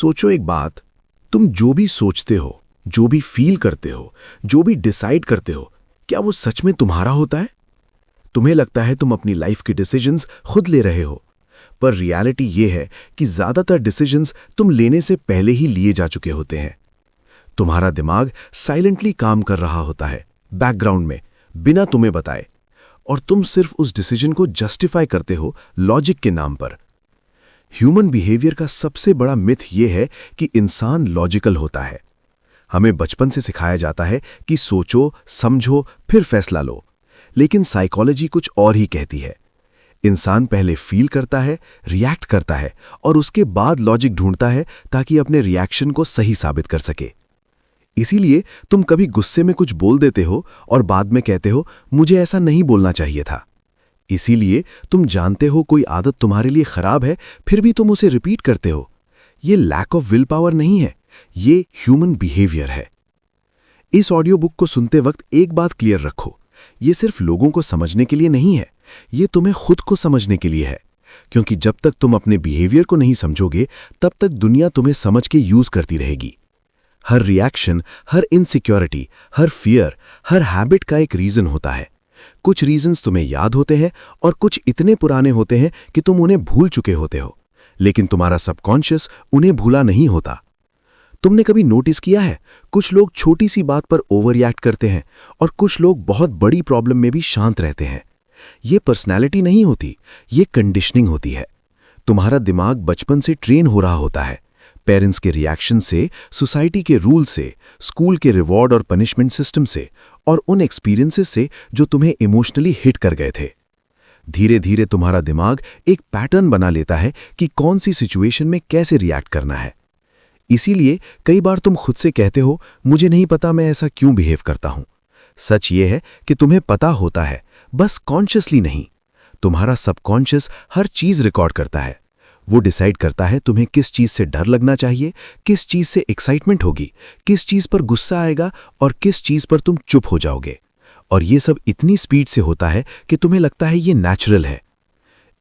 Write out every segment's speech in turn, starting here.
सोचो एक बात, तुम जो भी सोचते हो, जो भी फील करते हो, जो भी डिसाइड करते हो, क्या वो सच में तुम्हारा होता है? तुम्हें लगता है तुम अपनी लाइफ के डिसीजंस खुद ले रहे हो, पर रियलिटी ये है कि ज्यादातर डिसीजंस तुम लेने से पहले ही लिए जा चुके होते हैं। तुम्हारा दिमाग साइलेंटली काम कर रहा होता है, बैकग्राउंड में, बिना तुम्हें बताए, और तुम सिर्फ उस डिसीजन को जस्टिफाई करते हो लॉजिक के नाम पर। ह्यूमन बिहेवियर का सबसे बड़ा मिथ यह है कि इंसान लॉजिकल होता है। हमें बचपन से सिखाया जाता है कि सोचो, समझो, फिर फैसला लो, लेकिन साइकोलॉजी कुछ और ही कहती है। इंसान पहले फील करता है, रिएक्ट करता है, और उसके बाद लॉजिक ढूंढता है ताकि अपने रिएक्शन को सही साबित कर सके। इसीलिए तुम कभी गुस्से में कुछ बोल देते हो और बाद में कहते हो मुझे ऐसा नहीं बोलना चाहिए था। इसीलिए तुम जानते हो कोई आदत तुम्हारे लिए खराब है, फिर भी तुम उसे रिपीट करते हो। ये लैक ऑफ विल पावर नहीं है, ये ह्यूमन बिहेवियर है। इस ऑडियो बुक को सुनते वक्त एक बात क्लियर रखो, ये सिर्फ लोगों को समझने के लिए नहीं है, ये तुम्हें खुद को समझने के लिए है। क्योंकि जब तक तुम अपने बिहेवियर को नहीं समझोगे, तब तक दुनिया तुम्हें समझ के यूज करती रहेगी। हर रिएक्शन, हर इनसिक्योरिटी, हर फियर, हर हैबिट का एक रीजन होता है। कुछ रीजंस तुम्हें याद होते हैं और कुछ इतने पुराने होते हैं कि तुम उन्हें भूल चुके होते हो, लेकिन तुम्हारा सबकॉन्शियस उन्हें भूला नहीं होता। तुमने कभी नोटिस किया है, कुछ लोग छोटी सी बात पर ओवर रिएक्ट करते हैं और कुछ लोग बहुत बड़ी प्रॉब्लम में भी शांत रहते हैं। ये पर्सनैलिटी नहीं होती, ये कंडीशनिंग होती है। तुम्हारा दिमाग बचपन से ट्रेन हो रहा होता है, पेरेंट्स के रिएक्शन से, सोसाइटी के रूल से, स्कूल के रिवॉर्ड और पनिशमेंट सिस्टम से, और उन एक्सपीरियंसेस से जो तुम्हें इमोशनली हिट कर गए थे। धीरे धीरे तुम्हारा दिमाग एक पैटर्न बना लेता है कि कौन सी सिचुएशन में कैसे रिएक्ट करना है। इसीलिए कई बार तुम खुद से कहते हो मुझे नहीं पता मैं ऐसा क्यों बिहेव करता हूं। सच ये है कि तुम्हें पता होता है, बस कॉन्शियसली नहीं। तुम्हारा सबकॉन्शियस हर चीज रिकॉर्ड करता है। वो डिसाइड करता है तुम्हें किस चीज से डर लगना चाहिए, किस चीज से एक्साइटमेंट होगी, किस चीज पर गुस्सा आएगा और किस चीज पर तुम चुप हो जाओगे। और ये सब इतनी स्पीड से होता है कि तुम्हें लगता है ये नेचुरल है।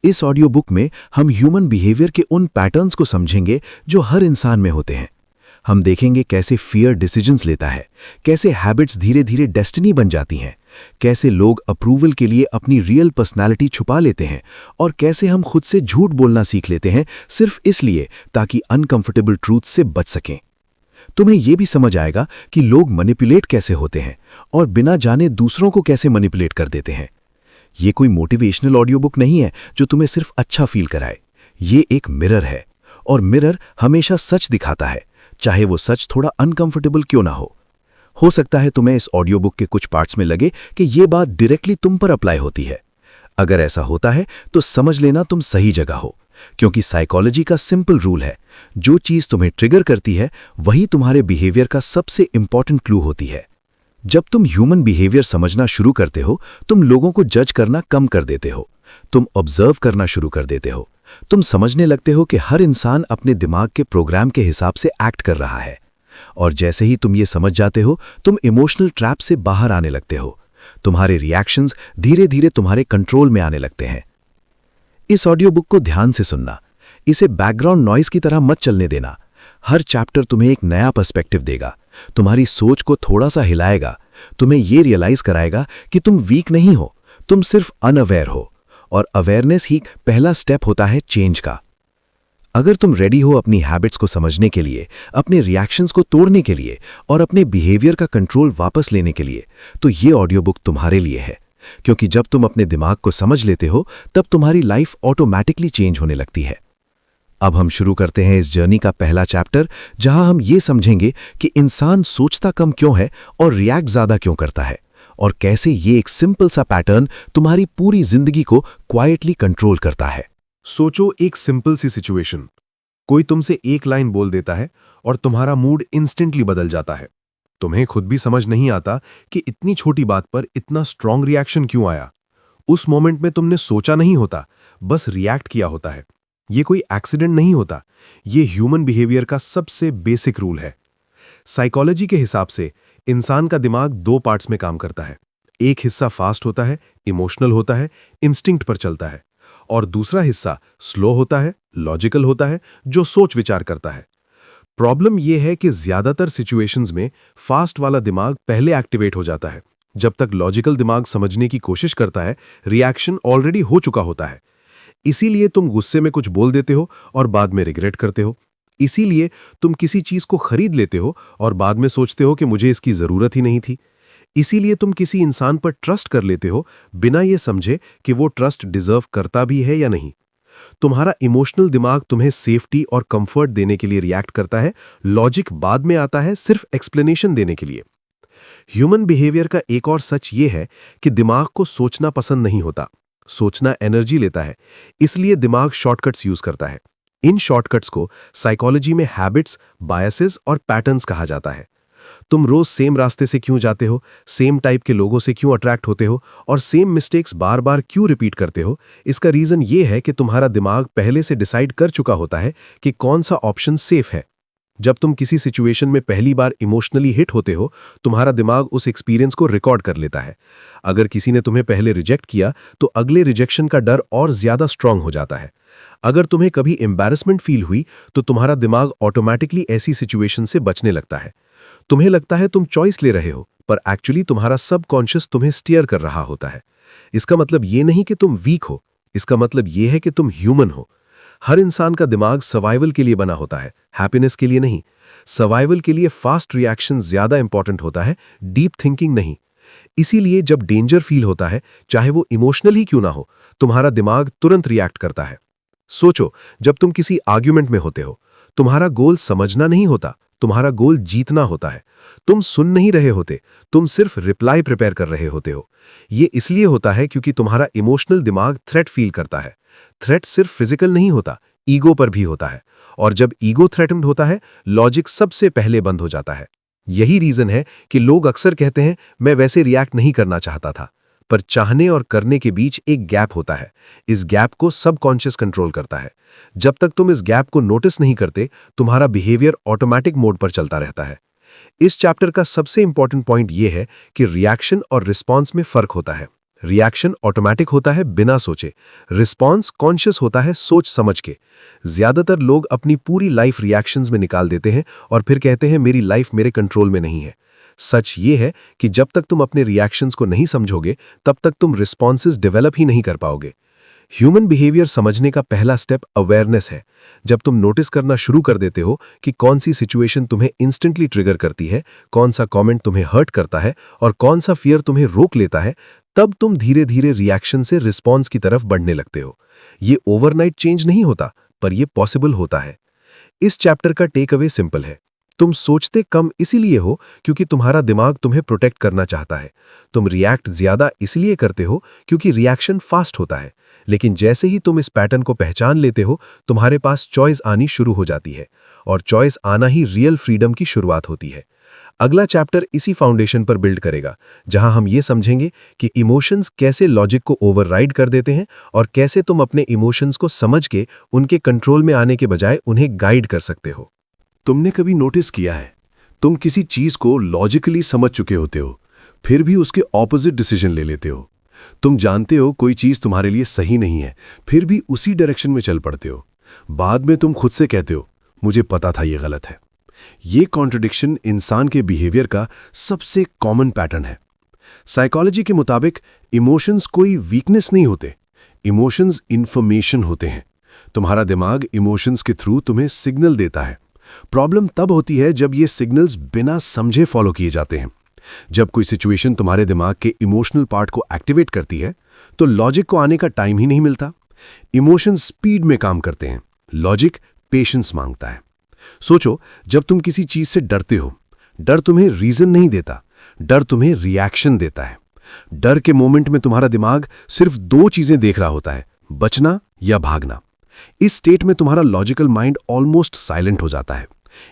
इस ऑडियो बुक में हम ह्यूमन बिहेवियर के उन पैटर्न्स को समझेंगे जो हर इंसान में होते हैं। हम देखेंगे कैसे फियर डिसीजंस लेता है, कैसे हैबिट्स धीरे धीरे डेस्टिनी बन जाती हैं, कैसे लोग अप्रूवल के लिए अपनी रियल पर्सनालिटी छुपा लेते हैं, और कैसे हम खुद से झूठ बोलना सीख लेते हैं सिर्फ इसलिए ताकि अनकंफर्टेबल ट्रूथ से बच सकें। तुम्हें यह भी समझ आएगा कि लोग मैनिपुलेट कैसे होते हैं और बिना जाने दूसरों को कैसे मैनिपुलेट कर देते हैं। ये कोई मोटिवेशनल ऑडियो बुक नहीं है जो तुम्हें सिर्फ अच्छा फील कराए। ये एक मिरर है, और मिरर हमेशा सच दिखाता है, चाहे वो सच थोड़ा अनकंफर्टेबल क्यों ना हो। हो सकता है तुम्हें इस ऑडियो बुक के कुछ पार्ट्स में लगे कि ये बात डायरेक्टली तुम पर अप्लाई होती है। अगर ऐसा होता है तो समझ लेना तुम सही जगह हो, क्योंकि साइकोलॉजी का सिंपल रूल है, जो चीज तुम्हें ट्रिगर करती है वही तुम्हारे बिहेवियर का सबसे इंपॉर्टेंट क्लू होती है। जब तुम ह्यूमन बिहेवियर समझना शुरू करते हो, तुम लोगों को जज करना कम कर देते हो, तुम ऑब्जर्व करना शुरू कर देते हो। तुम समझने लगते हो कि हर इंसान अपने दिमाग के प्रोग्राम के हिसाब से एक्ट कर रहा है, और जैसे ही तुम ये समझ जाते हो, तुम इमोशनल ट्रैप से बाहर आने लगते हो। तुम्हारे रिएक्शंस धीरे धीरे तुम्हारे कंट्रोल में आने लगते हैं। इस ऑडियो बुक को ध्यान से सुनना, इसे बैकग्राउंड नॉइज की तरह मत चलने देना। हर चैप्टर तुम्हें एक नया पर्सपेक्टिव देगा, तुम्हारी सोच को थोड़ा सा हिलाएगा, तुम्हें यह रियलाइज कराएगा कि तुम वीक नहीं हो, तुम सिर्फ अनअवेयर हो, और अवेयरनेस ही पहला स्टेप होता है चेंज का। अगर तुम रेडी हो अपनी हैबिट्स को समझने के लिए, अपने रिएक्शंस को तोड़ने के लिए और अपने बिहेवियर का कंट्रोल वापस लेने के लिए, तो ये ऑडियो बुक तुम्हारे लिए है। क्योंकि जब तुम अपने दिमाग को समझ लेते हो, तब तुम्हारी लाइफ ऑटोमैटिकली चेंज होने लगती है। अब हम शुरू करते हैं इस जर्नी का पहला चैप्टर, जहां हम ये समझेंगे कि इंसान सोचता कम क्यों है और रिएक्ट ज्यादा क्यों करता है, और कैसे ये एक सिंपल सा पैटर्न तुम्हारी पूरी जिंदगी को क्वाइटली कंट्रोल करता है। सोचो एक सिंपल सी सिचुएशन, कोई तुमसे एक लाइन बोल देता है और तुम्हारा मूड इंस्टेंटली बदल जाता है। तुम्हें खुद भी समझ नहीं आता कि इतनी छोटी बात पर इतना स्ट्रांग रिएक्शन क्यों आया। उस मोमेंट में तुमने सोचा नहीं होता, बस रिएक्ट किया होता है। ये कोई एक्सीडेंट नहीं होता, ये ह्यूमन बिहेवियर का सबसे बेसिक रूल है। साइकोलॉजी के हिसाब से इंसान का दिमाग दो पार्ट्स में काम करता है। एक हिस्सा फास्ट होता है, इमोशनल होता है, इंस्टिंक्ट पर चलता है, और दूसरा हिस्सा स्लो होता है, लॉजिकल होता है, जो सोच विचार करता है। प्रॉब्लम यह है कि ज्यादातर सिचुएशंस में फास्ट वाला दिमाग पहले एक्टिवेट हो जाता है। जब तक लॉजिकल दिमाग समझने की कोशिश करता है, रिएक्शन ऑलरेडी हो चुका होता है। इसीलिए तुम गुस्से में कुछ बोल देते हो और बाद में रिग्रेट करते हो। इसीलिए तुम किसी चीज को खरीद लेते हो और बाद में सोचते हो कि मुझे इसकी जरूरत ही नहीं थी। इसीलिए तुम किसी इंसान पर ट्रस्ट कर लेते हो बिना ये समझे कि वो ट्रस्ट डिजर्व करता भी है या नहीं। तुम्हारा इमोशनल दिमाग तुम्हें सेफ्टी और कंफर्ट देने के लिए रिएक्ट करता है, लॉजिक बाद में आता है सिर्फ एक्सप्लेनेशन देने के लिए। ह्यूमन बिहेवियर का एक और सच ये है कि दिमाग को सोचना पसंद नहीं होता। सोचना एनर्जी लेता है, इसलिए दिमाग शॉर्टकट्स यूज करता है। इन शॉर्टकट्स को साइकोलॉजी में हैबिट्स, बायसेस और पैटर्न्स कहा जाता है। तुम रोज सेम रास्ते से क्यों जाते हो, सेम टाइप के लोगों से क्यों अट्रैक्ट होते हो और सेम मिस्टेक्स बार बार क्यों रिपीट करते हो? इसका रीजन ये है कि तुम्हारा दिमाग पहले से डिसाइड कर चुका होता है कि कौन सा ऑप्शन सेफ है। जब तुम किसी सिचुएशन में पहली बार इमोशनली हिट होते हो, तुम्हारा दिमाग उस एक्सपीरियंस को रिकॉर्ड कर लेता है। अगर किसी ने तुम्हें पहले रिजेक्ट किया तो अगले रिजेक्शन का डर और ज्यादा स्ट्रांग हो जाता है। अगर तुम्हें कभी एम्बैरेसमेंट फील हुई तो तुम्हारा दिमाग ऑटोमेटिकली ऐसी सिचुएशन से बचने लगता है। तुम्हें लगता है तुम चॉइस ले रहे हो, पर एक्चुअली तुम्हारा सबकॉन्शियस तुम्हें स्टीयर कर रहा होता है। इसका मतलब ये नहीं कि तुम वीक हो, इसका मतलब ये है कि तुम ह्यूमन हो। हर इंसान का दिमाग सर्वाइवल के लिए बना होता है, हैप्पीनेस के लिए नहीं। सर्वाइवल के लिए फास्ट रिएक्शन ज्यादा इंपॉर्टेंट होता है, डीप थिंकिंग नहीं। इसीलिए जब डेंजर फील होता है, चाहे वो इमोशनल ही क्यों ना हो, तुम्हारा दिमाग तुरंत रिएक्ट करता है। सोचो, जब तुम किसी आर्ग्यूमेंट में होते हो, तुम्हारा गोल समझना नहीं होता, तुम्हारा गोल जीतना होता है। तुम सुन नहीं रहे होते, तुम सिर्फ रिप्लाई प्रिपेयर कर रहे होते हो। ये इसलिए होता है क्योंकि तुम्हारा इमोशनल दिमाग थ्रेट फील करता है। थ्रेट सिर्फ फिजिकल नहीं होता, ईगो पर भी होता है। और जब ईगो थ्रेटन्ड होता है, लॉजिक सबसे पहले बंद हो जाता है। यही रीजन है कि लोग अक्सर कहते हैं, मैं वैसे रिएक्ट नहीं करना चाहता था। पर चाहने और करने के बीच एक गैप होता है। इस गैप को सबकॉन्शियस कंट्रोल करता है। जब तक तुम इस गैप को नोटिस नहीं करते, तुम्हारा बिहेवियर ऑटोमेटिक मोड पर चलता रहता है। इस चैप्टर का सबसे इंपॉर्टेंट पॉइंट यह है कि रिएक्शन और रिस्पॉन्स में फर्क होता है। रिएक्शन ऑटोमेटिक होता है बिना सोचे, रिस्पॉन्स कॉन्शियस होता है सोच समझ के। ज्यादातर लोग अपनी पूरी लाइफ रिएक्शंस में निकाल देते हैं और फिर कहते हैं मेरी लाइफ मेरे कंट्रोल में नहीं है। सच ये है कि जब तक तुम अपने रिएक्शंस को नहीं समझोगे, तब तक तुम रिस्पॉन्सेस डेवलप ही नहीं कर पाओगे। ह्यूमन बिहेवियर समझने का पहला स्टेप अवेयरनेस है। जब तुम नोटिस करना शुरू कर देते हो कि कौन सी सिचुएशन तुम्हें इंस्टेंटली ट्रिगर करती है, कौन सा कमेंट तुम्हें हर्ट करता है और कौन सा फियर तुम्हें रोक लेता है, तब तुम धीरे धीरे रिएक्शन से रिस्पॉन्स की तरफ बढ़ने लगते हो। ये ओवरनाइट चेंज नहीं होता, पर यह पॉसिबल होता है। इस चैप्टर का टेक अवे सिंपल है। तुम सोचते कम इसीलिए हो क्योंकि तुम्हारा दिमाग तुम्हें प्रोटेक्ट करना चाहता है। तुम रिएक्ट ज्यादा इसलिए करते हो क्योंकि रिएक्शन फास्ट होता है। लेकिन जैसे ही तुम इस पैटर्न को पहचान लेते हो, तुम्हारे पास चॉइस आनी शुरू हो जाती है और चॉइस आना ही रियल फ्रीडम की शुरुआत होती है। अगला चैप्टर इसी फाउंडेशन पर बिल्ड करेगा, जहां हम ये समझेंगे कि इमोशंस कैसे लॉजिक को ओवरराइड कर देते हैं और कैसे तुम अपने इमोशंस को समझ के उनके कंट्रोल में आने के बजाय उन्हें गाइड कर सकते हो। तुमने कभी नोटिस किया है, तुम किसी चीज को लॉजिकली समझ चुके होते हो, फिर भी उसके ऑपोजिट डिसीजन ले लेते हो। तुम जानते हो कोई चीज तुम्हारे लिए सही नहीं है, फिर भी उसी डायरेक्शन में चल पड़ते हो। बाद में तुम खुद से कहते हो, मुझे पता था ये गलत है। ये कॉन्ट्रडिक्शन इंसान के बिहेवियर का सबसे कॉमन पैटर्न है। साइकोलॉजी के मुताबिक इमोशंस कोई वीकनेस नहीं होते, इमोशंस इंफॉर्मेशन होते हैं। तुम्हारा दिमाग इमोशंस के थ्रू तुम्हें सिग्नल देता है। प्रॉब्लम तब होती है जब ये सिग्नल्स बिना समझे फॉलो किए जाते हैं। जब कोई सिचुएशन तुम्हारे दिमाग के इमोशनल पार्ट को एक्टिवेट करती है, तो लॉजिक को आने का टाइम ही नहीं मिलता। इमोशंस स्पीड में काम करते हैं, लॉजिक पेशेंस मांगता है। सोचो, जब तुम किसी चीज से डरते हो, डर तुम्हें रीजन नहीं देता, डर तुम्हें रिएक्शन देता है। डर के मोमेंट में तुम्हारा दिमाग सिर्फ दो चीजें देख रहा होता है, बचना या भागना। इस स्टेट में तुम्हारा लॉजिकल माइंड ऑलमोस्ट साइलेंट हो जाता है।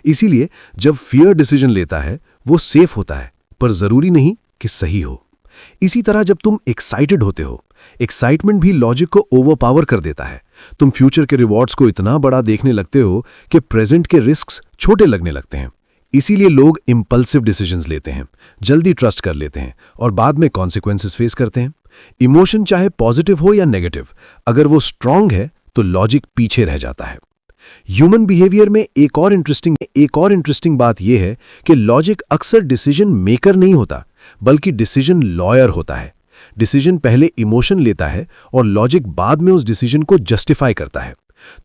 इसीलिए जब फियर डिसीजन लेता है, वो सेफ होता है, पर जरूरी नहीं कि सही हो। इसी तरह जब तुम एक्साइटेड होते हो, एक्साइटमेंट भी लॉजिक को ओवरपावर कर देता है। तुम फ्यूचर के रिवॉर्ड्स को इतना बड़ा देखने लगते हो कि प्रेजेंट के रिस्क्स छोटे लगने लगते हैं। इसीलिए लोग इंपल्सिव डिसीजंस लेते हैं, जल्दी ट्रस्ट कर लेते हैं और बाद में कॉन्सिक्वेंसेस फेस करते हैं। इमोशन चाहे पॉजिटिव हो या नेगेटिव, अगर वो स्ट्रांग है तो लॉजिक पीछे रह जाता है। ह्यूमन बिहेवियर में एक और इंटरेस्टिंग बात यह है कि लॉजिक अक्सर डिसीजन मेकर नहीं होता, बल्कि डिसीजन लॉयर होता है। डिसीजन पहले इमोशन लेता है और लॉजिक बाद में उस डिसीजन को जस्टिफाई करता है।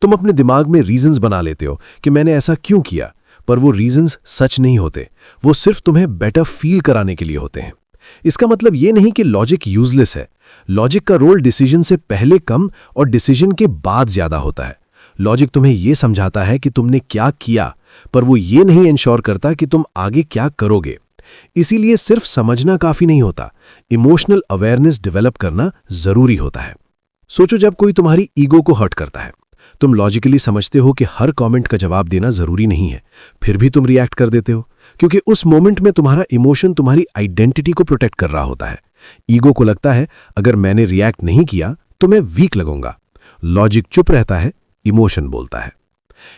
तुम अपने दिमाग में रीजंस बना लेते हो कि मैंने ऐसा क्यों किया, पर वो रीजंस सच नहीं होते, वो सिर्फ तुम्हें बेटर फील कराने के लिए होते हैं। इसका मतलब ये नहीं कि लॉजिक यूजलेस है। लॉजिक का रोल डिसीजन से पहले कम और डिसीजन के बाद ज्यादा होता है। लॉजिक तुम्हें यह समझाता है कि तुमने क्या किया, पर वो ये नहीं इंश्योर करता कि तुम आगे क्या करोगे। इसीलिए सिर्फ समझना काफी नहीं होता, इमोशनल अवेयरनेस डेवलप करना जरूरी होता है। सोचो, जब कोई तुम्हारी ईगो को हर्ट करता है, तुम लॉजिकली समझते हो कि हर कमेंट का जवाब देना जरूरी नहीं है, फिर भी तुम रिएक्ट कर देते हो, क्योंकि उस मोमेंट में तुम्हारा इमोशन तुम्हारी आइडेंटिटी को प्रोटेक्ट कर रहा होता है। ईगो को लगता है अगर मैंने रिएक्ट नहीं किया तो मैं वीक लगूंगा। लॉजिक चुप रहता है, इमोशन बोलता है।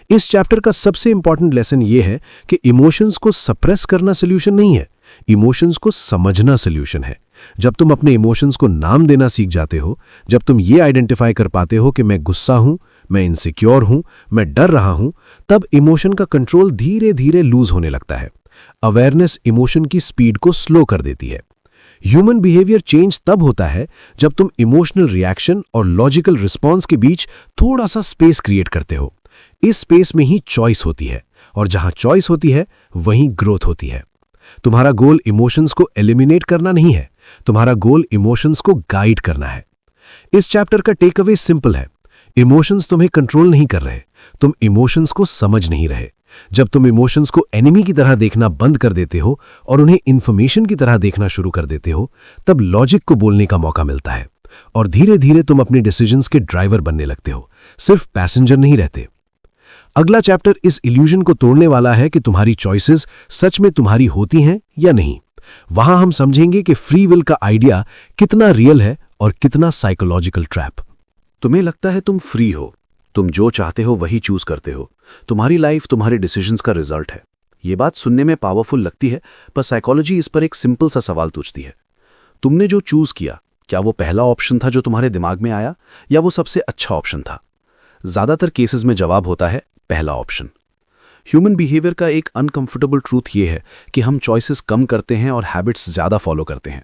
इस चैप्टर का सबसे इंपॉर्टेंट लेसन यह है कि इमोशंस को सप्रेस करना सोल्यूशन नहीं है, इमोशंस को समझना सोल्यूशन है। जब तुम अपने इमोशंस को नाम देना सीख जाते हो, जब तुम ये आइडेंटिफाई कर पाते हो कि मैं गुस्सा हूं, मैं इनसिक्योर हूं, मैं डर रहा हूं, तब इमोशन का कंट्रोल धीरे धीरे लूज होने लगता है। अवेयरनेस इमोशन की स्पीड को स्लो कर देती है। ह्यूमन बिहेवियर चेंज तब होता है जब तुम इमोशनल रिएक्शन और लॉजिकल रिस्पॉन्स के बीच थोड़ा सा स्पेस क्रिएट करते हो। इस स्पेस में ही चॉइस होती है, और जहां चॉइस होती है वहीं ग्रोथ होती है। तुम्हारा गोल इमोशंस को एलिमिनेट करना नहीं है, तुम्हारा गोल इमोशंस को गाइड करना है। इस चैप्टर का टेक अवे सिंपल है, इमोशंस तुम्हें कंट्रोल नहीं कर रहे, तुम इमोशंस को समझ नहीं रहे। जब तुम इमोशंस को एनिमी की तरह देखना बंद कर देते हो और उन्हें इंफॉर्मेशन की तरह देखना शुरू कर देते हो, तब लॉजिक को बोलने का मौका मिलता है, और धीरे धीरे तुम अपने डिसीजंस के ड्राइवर बनने लगते हो, सिर्फ पैसेंजर नहीं रहते। अगला चैप्टर इस इल्यूजन को तोड़ने वाला है कि तुम्हारी चॉइसेस सच में तुम्हारी होती हैं या नहीं। वहां हम समझेंगे कि फ्री विल का आइडिया कितना रियल है और कितना साइकोलॉजिकल ट्रैप। तुम्हें लगता है तुम फ्री हो, तुम जो चाहते हो वही चूज करते हो, तुम्हारी लाइफ तुम्हारे डिसीजंस का रिजल्ट है। ये बात सुनने में पावरफुल लगती है, पर साइकोलॉजी इस पर एक सिंपल सा सवाल पूछती है, तुमने जो चूज किया, क्या वो पहला ऑप्शन था जो तुम्हारे दिमाग में आया, या वो सबसे अच्छा ऑप्शन था? ज्यादातर केसेस में जवाब होता है पहला ऑप्शन। ह्यूमन बिहेवियर का एक अनकंफर्टेबल ट्रूथ ये है कि हम चॉइसेस कम करते हैं और हैबिट्स ज्यादा फॉलो करते हैं।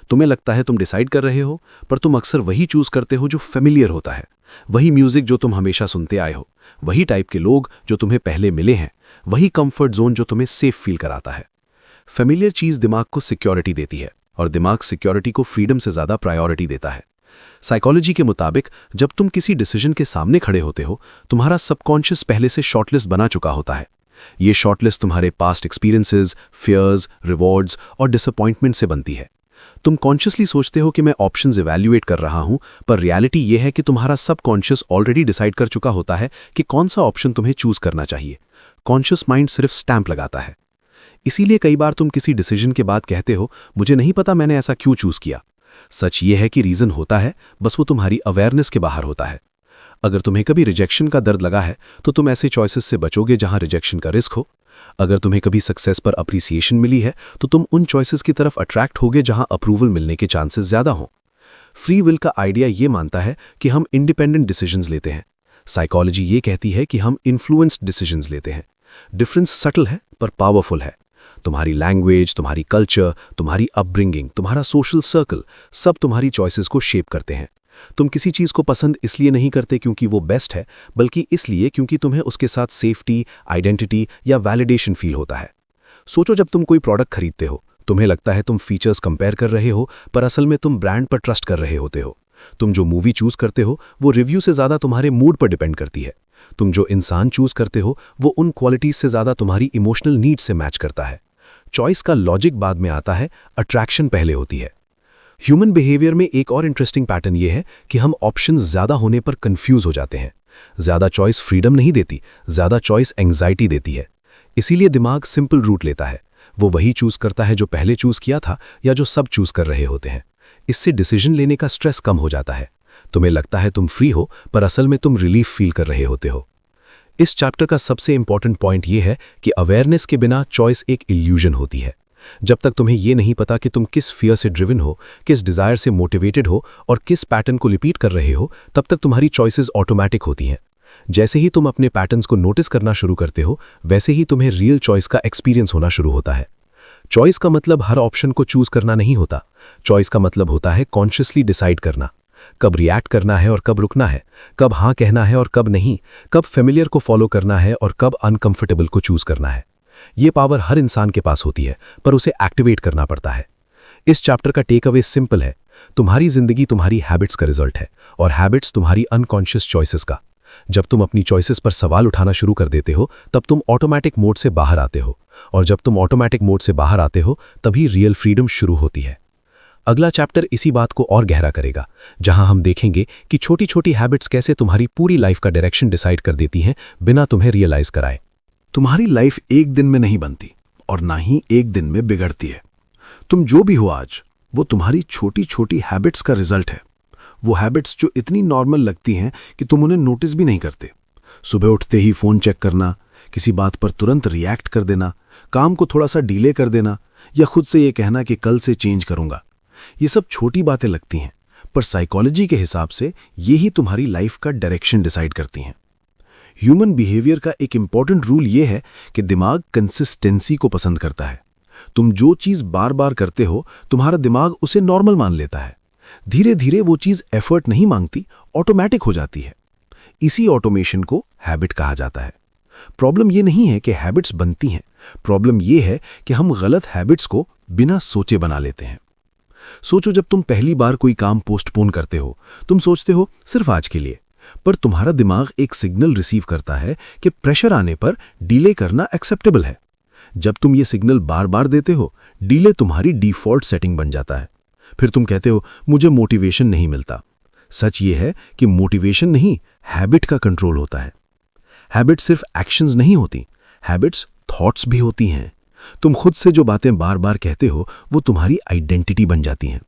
तुम्हें लगता है तुम डिसाइड कर रहे हो, पर तुम अक्सर वही चूज करते हो जो फेमिलियर होता है, वही म्यूजिक जो तुम हमेशा सुनते आए हो, वही टाइप के लोग जो तुम्हें पहले मिले हैं, वही कंफर्ट जोन जो तुम्हें सेफ फील कराता है। फेमिलियर चीज दिमाग को सिक्योरिटी देती है, और दिमाग सिक्योरिटी को फ्रीडम से ज्यादा प्रायोरिटी देता है। साइकोलॉजी के मुताबिक जब तुम किसी डिसीजन के सामने खड़े होते हो, तुम्हारा सबकॉन्शियस पहले से शॉर्टलिस्ट बना चुका होता है। ये शॉर्टलिस्ट तुम्हारे पास्ट एक्सपीरियंसेस, फियर्स, रिवॉर्ड्स और डिसअपॉइंटमेंट से बनती है। तुम कॉन्शियसली सोचते हो कि मैं ऑप्शंस इवैल्यूएट कर रहा हूं, पर रियलिटी यह है कि तुम्हारा सबकॉन्शियस ऑलरेडी डिसाइड कर चुका होता है कि कौन सा ऑप्शन तुम्हें चूज करना चाहिए। कॉन्शियस माइंड सिर्फ स्टैंप लगाता है। इसीलिए कई बार तुम किसी डिसीजन के बाद कहते हो, मुझे नहीं पता मैंने ऐसा क्यों चूज किया। सच ये है कि रीजन होता है, बस वो तुम्हारी अवेयरनेस के बाहर होता है। अगर तुम्हें कभी रिजेक्शन का दर्द लगा है, तो तुम ऐसे चॉइसेस से बचोगे जहां रिजेक्शन का रिस्क हो। अगर तुम्हें कभी सक्सेस पर अप्रिसिएशन मिली है, तो तुम उन चॉइसेस की तरफ अट्रैक्ट होगे जहां अप्रूवल मिलने के चांसेस ज्यादा हों। फ्री विल का आइडिया ये मानता है कि हम इंडिपेंडेंट डिसीजंस लेते हैं। साइकोलॉजी ये कहती है कि हम इन्फ्लुएंस्ड डिसीजंस लेते हैं। डिफरेंस सटल है पर पावरफुल है। तुम्हारी लैंग्वेज, तुम्हारी कल्चर, तुम्हारी अपब्रिंगिंग, तुम्हारा सोशल सर्कल, सब तुम्हारी चॉइसेस को शेप करते हैं। तुम किसी चीज को पसंद इसलिए नहीं करते क्योंकि वो बेस्ट है, बल्कि इसलिए क्योंकि तुम्हें उसके साथ सेफ्टी, आइडेंटिटी या वैलिडेशन फील होता है। सोचो, जब तुम कोई प्रोडक्ट खरीदते हो, तुम्हें लगता है तुम फीचर्स कंपेयर कर रहे हो, पर असल में तुम ब्रांड पर ट्रस्ट कर रहे होते हो। तुम जो मूवी चूज करते हो, वो रिव्यू से ज्यादा तुम्हारे मूड पर डिपेंड करती है। तुम जो इंसान चूज करते हो, वो उन क्वालिटीज से ज्यादा तुम्हारी इमोशनल नीड से मैच करता है। चॉइस का लॉजिक बाद में आता है, अट्रैक्शन पहले होती है। ह्यूमन बिहेवियर में एक और इंटरेस्टिंग पैटर्न यह है कि हम ऑप्शंस ज्यादा होने पर कंफ्यूज हो जाते हैं। ज्यादा चॉइस फ्रीडम नहीं देती, ज्यादा चॉइस एंग्जाइटी देती है। इसीलिए दिमाग सिंपल रूट लेता है, वो वही चूज करता है जो पहले चूज किया था या जो सब चूज कर रहे होते हैं। इससे डिसीजन लेने का स्ट्रेस कम हो जाता है। तुम्हें लगता है तुम फ्री हो, पर असल में तुम रिलीफ फील कर रहे होते हो। इस चैप्टर का सबसे इंपॉर्टेंट पॉइंट यह है कि अवेयरनेस के बिना चॉइस एक इल्यूजन होती है। जब तक तुम्हें यह नहीं पता कि तुम किस फियर से ड्रिवन हो, किस डिजायर से मोटिवेटेड हो और किस पैटर्न को रिपीट कर रहे हो, तब तक तुम्हारी चॉइसेस ऑटोमेटिक होती हैं। जैसे ही तुम अपने पैटर्न्स को नोटिस करना शुरू करते हो, वैसे ही तुम्हें रियल चॉइस का एक्सपीरियंस होना शुरू होता है। चॉइस का मतलब हर ऑप्शन को चूज करना नहीं होता। चॉइस का मतलब होता है कॉन्शियसली डिसाइड करना, कब रिएक्ट करना है और कब रुकना है, कब हाँ कहना है और कब नहीं, कब फेमिलियर को फॉलो करना है और कब अनकंफर्टेबल को चूज करना है। ये पावर हर इंसान के पास होती है, पर उसे एक्टिवेट करना पड़ता है। इस चैप्टर का टेक अवे सिंपल है। तुम्हारी जिंदगी तुम्हारी हैबिट्स का रिजल्ट है और हैबिट्स तुम्हारी अनकॉन्शियस चॉइसेस का। जब तुम अपनी चॉइसेस पर सवाल उठाना शुरू कर देते हो, तब तुम ऑटोमैटिक मोड से बाहर आते हो, और जब तुम ऑटोमैटिक मोड से बाहर आते हो, तभी रियल फ्रीडम शुरू होती है। अगला चैप्टर इसी बात को और गहरा करेगा, जहां हम देखेंगे कि छोटी छोटी हैबिट्स कैसे तुम्हारी पूरी लाइफ का डायरेक्शन डिसाइड कर देती हैं बिना तुम्हें रियलाइज कराए। तुम्हारी लाइफ एक दिन में नहीं बनती और ना ही एक दिन में बिगड़ती है। तुम जो भी हो आज, वो तुम्हारी छोटी छोटी हैबिट्स का रिजल्ट है। वो हैबिट्स जो इतनी नॉर्मल लगती हैं कि तुम उन्हें नोटिस भी नहीं करते। सुबह उठते ही फ़ोन चेक करना, किसी बात पर तुरंत रिएक्ट कर देना, काम को थोड़ा सा डिले कर देना, या खुद से ये कहना कि कल से चेंज करूंगा। ये सब छोटी बातें लगती हैं, पर साइकोलॉजी के हिसाब से ये ही तुम्हारी लाइफ का डायरेक्शन डिसाइड करती हैं। ह्यूमन बिहेवियर का एक इंपॉर्टेंट रूल ये है कि दिमाग कंसिस्टेंसी को पसंद करता है। तुम जो चीज़ बार बार करते हो, तुम्हारा दिमाग उसे नॉर्मल मान लेता है। धीरे धीरे वो चीज़ एफर्ट नहीं मांगती, ऑटोमैटिक हो जाती है। इसी ऑटोमेशन को हैबिट कहा जाता है। प्रॉब्लम ये नहीं है कि हैबिट्स बनती हैं, प्रॉब्लम ये है कि हम गलत हैबिट्स को बिना सोचे बना लेते हैं। सोचो, जब तुम पहली बार कोई काम पोस्टपोन करते हो, तुम सोचते हो सिर्फ आज के लिए, पर तुम्हारा दिमाग एक सिग्नल रिसीव करता है कि प्रेशर आने पर डिले करना एक्सेप्टेबल है। जब तुम ये सिग्नल बार बार देते हो, डिले तुम्हारी डिफॉल्ट सेटिंग बन जाता है। फिर तुम कहते हो मुझे मोटिवेशन नहीं मिलता। सच ये है कि मोटिवेशन नहीं, हैबिट का कंट्रोल होता है। हैबिट सिर्फ एक्शंस नहीं होती, हैबिट्स थॉट्स भी होती हैं। तुम खुद से जो बातें बार बार कहते हो, वो तुम्हारी आइडेंटिटी बन जाती हैं।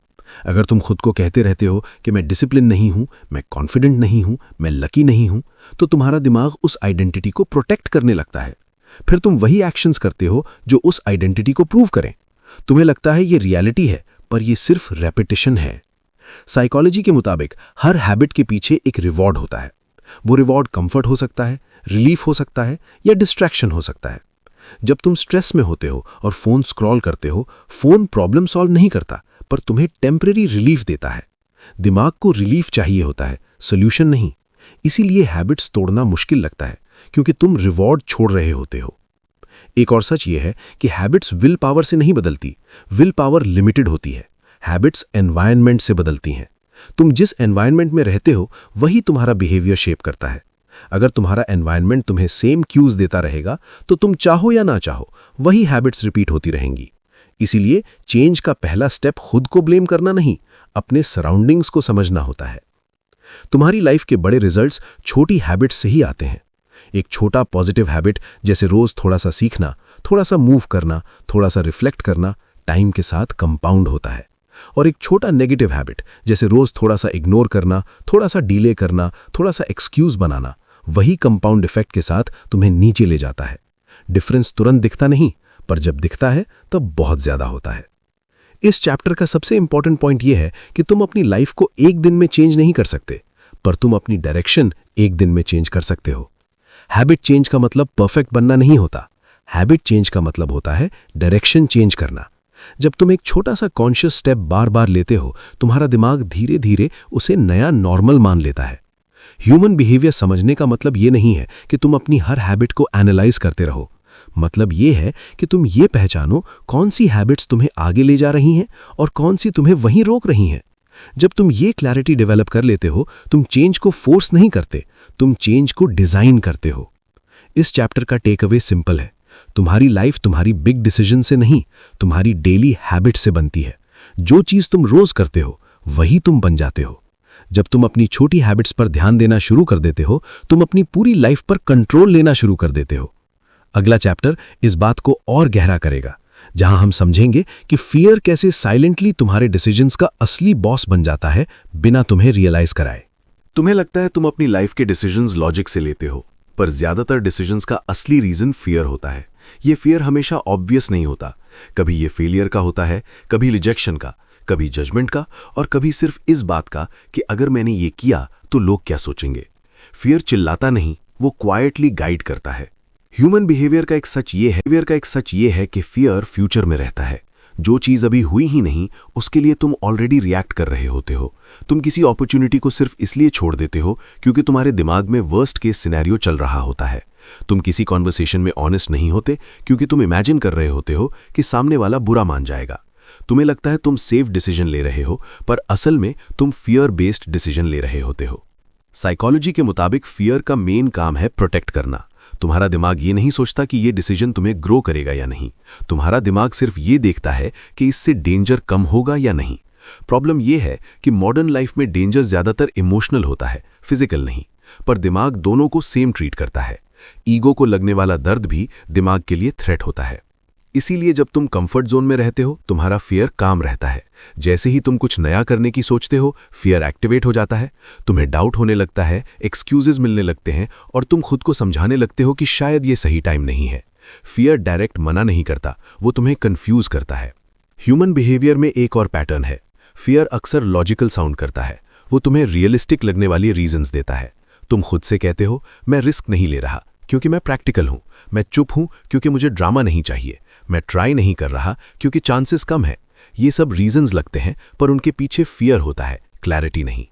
अगर तुम खुद को कहते रहते हो कि मैं डिसिप्लिन नहीं हूं, मैं कॉन्फिडेंट नहीं हूं, मैं लकी नहीं हूं, तो तुम्हारा दिमाग उस आइडेंटिटी को प्रोटेक्ट करने लगता है। फिर तुम वही एक्शंस करते हो जो उस आइडेंटिटी को प्रूव करें। तुम्हें लगता है ये रियलिटी है, पर ये सिर्फ रेपिटेशन है। साइकोलॉजी के मुताबिक हर हैबिट के पीछे एक रिवॉर्ड होता है। वो रिवॉर्ड कंफर्ट हो सकता है, रिलीफ हो सकता है, या डिस्ट्रैक्शन हो सकता है। जब तुम स्ट्रेस में होते हो और फोन स्क्रॉल करते हो, फोन प्रॉब्लम सॉल्व नहीं करता, पर तुम्हें टेम्परेरी रिलीफ देता है। दिमाग को रिलीफ चाहिए होता है, सोल्यूशन नहीं। इसीलिए हैबिट्स तोड़ना मुश्किल लगता है, क्योंकि तुम रिवॉर्ड छोड़ रहे होते हो। एक और सच यह है कि हैबिट्स विल पावर से नहीं बदलती। विल पावर लिमिटेड होती है। हैबिट्स एनवायरनमेंट से बदलती हैं। तुम जिस एनवायरनमेंट में रहते हो, वही तुम्हारा बिहेवियर शेप करता है। अगर तुम्हारा एनवायरनमेंट तुम्हें सेम क्यूज देता रहेगा, तो तुम चाहो या ना चाहो, वही हैबिट्स रिपीट होती रहेंगी। इसीलिए चेंज का पहला स्टेप खुद को ब्लेम करना नहीं, अपने सराउंडिंग्स को समझना होता है। तुम्हारी लाइफ के बड़े रिजल्ट्स छोटी हैबिट्स से ही आते हैं। एक छोटा पॉजिटिव हैबिट, जैसे रोज थोड़ा सा सीखना, थोड़ा सा मूव करना, थोड़ा सा रिफ्लेक्ट करना, टाइम के साथ कंपाउंड होता है। और एक छोटा नेगेटिव हैबिट, जैसे रोज थोड़ा सा इग्नोर करना, थोड़ा सा डिले करना, थोड़ा सा एक्सक्यूज बनाना, वही कंपाउंड इफेक्ट के साथ तुम्हें नीचे ले जाता है। डिफरेंस तुरंत दिखता नहीं, पर जब दिखता है तब बहुत ज्यादा होता है। इस चैप्टर का सबसे इंपॉर्टेंट पॉइंट यह है कि तुम अपनी लाइफ को एक दिन में चेंज नहीं कर सकते, पर तुम अपनी डायरेक्शन एक दिन में चेंज कर सकते हो। हैबिट चेंज का मतलब परफेक्ट बनना नहीं होता। हैबिट चेंज का मतलब होता है डायरेक्शन चेंज करना। जब तुम एक छोटा सा कॉन्शियस स्टेप बार बार लेते हो, तुम्हारा दिमाग धीरे धीरे उसे नया नॉर्मल मान लेता है। ह्यूमन बिहेवियर समझने का मतलब ये नहीं है कि तुम अपनी हर हैबिट को एनालाइज करते रहो। मतलब ये है कि तुम ये पहचानो कौन सी हैबिट्स तुम्हें आगे ले जा रही हैं और कौन सी तुम्हें वहीं रोक रही हैं। जब तुम ये क्लैरिटी डेवलप कर लेते हो, तुम चेंज को फोर्स नहीं करते, तुम चेंज को डिजाइन करते हो। इस चैप्टर का टेक अवे सिंपल है। तुम्हारी लाइफ तुम्हारी बिग डिसीजन से नहीं, तुम्हारी डेली हैबिट से बनती है। जो चीज तुम रोज करते हो, वही तुम बन जाते हो। जब तुम अपनी छोटी हैबिट्स पर ध्यान देना शुरू कर देते हो, तुम अपनी पूरी लाइफ पर कंट्रोल लेना शुरू कर देते हो। अगला चैप्टर इस बात को और गहरा करेगा, जहां हम समझेंगे कि फियर कैसे साइलेंटली तुम्हारे डिसीजंस का असली बॉस बन जाता है, बिना तुम्हें रियलाइज कराए। तुम्हें लगता है तुम अपनी लाइफ के डिसीजंस लॉजिक से लेते हो, पर ज्यादातर डिसीजंस का असली रीजन फियर होता है। ये फियर हमेशा ऑब्वियस नहीं होता। कभी ये फेलियर का होता है, कभी रिजेक्शन का, कभी जजमेंट का, और कभी सिर्फ इस बात का कि अगर मैंने ये किया तो लोग क्या सोचेंगे। फियर चिल्लाता नहीं, वो क्वाइटली गाइड करता है। ह्यूमन बिहेवियर का एक सच ये है कि फियर फ्यूचर में रहता है। जो चीज़ अभी हुई ही नहीं उसके लिए तुम ऑलरेडी रिएक्ट कर रहे होते हो। तुम किसी अपॉर्चुनिटी को सिर्फ इसलिए छोड़ देते हो क्योंकि तुम्हारे दिमाग में वर्स्ट केस सिनेरियो चल रहा होता है। तुम किसी कॉन्वर्सेशन में ऑनेस्ट नहीं होते क्योंकि तुम इमेजिन कर रहे होते हो कि सामने वाला बुरा मान जाएगा। तुम्हें लगता है तुम सेफ डिसीजन ले रहे हो, पर असल में तुम फियर बेस्ड डिसीजन ले रहे होते हो। साइकोलॉजी के मुताबिक फियर का मेन काम है प्रोटेक्ट करना। तुम्हारा दिमाग ये नहीं सोचता कि ये डिसीजन तुम्हें ग्रो करेगा या नहीं। तुम्हारा दिमाग सिर्फ ये देखता है कि इससे डेंजर कम होगा या नहीं। प्रॉब्लम ये है कि मॉडर्न लाइफ में डेंजर ज्यादातर इमोशनल होता है, फिजिकल नहीं। पर दिमाग दोनों को सेम ट्रीट करता है। ईगो को लगने वाला दर्द भी दिमाग के लिए थ्रेट होता है। इसीलिए जब तुम कंफर्ट जोन में रहते हो तुम्हारा फियर काम रहता है। जैसे ही तुम कुछ नया करने की सोचते हो फियर एक्टिवेट हो जाता है। तुम्हें डाउट होने लगता है, एक्सक्यूजेज मिलने लगते हैं और तुम खुद को समझाने लगते हो कि शायद ये सही टाइम नहीं है। फियर डायरेक्ट मना नहीं करता, वो तुम्हें कंफ्यूज करता है। ह्यूमन बिहेवियर में एक और पैटर्न है। फियर अक्सर लॉजिकल साउंड करता है। वो तुम्हें रियलिस्टिक लगने वाली रीजंस देता है। तुम खुद से कहते हो मैं रिस्क नहीं ले रहा क्योंकि मैं प्रैक्टिकल हूं, मैं चुप हूं क्योंकि मुझे ड्रामा नहीं चाहिए, मैं ट्राई नहीं कर रहा क्योंकि चांसेस कम है। ये सब रीजंस लगते हैं पर उनके पीछे फियर होता है, क्लैरिटी नहीं।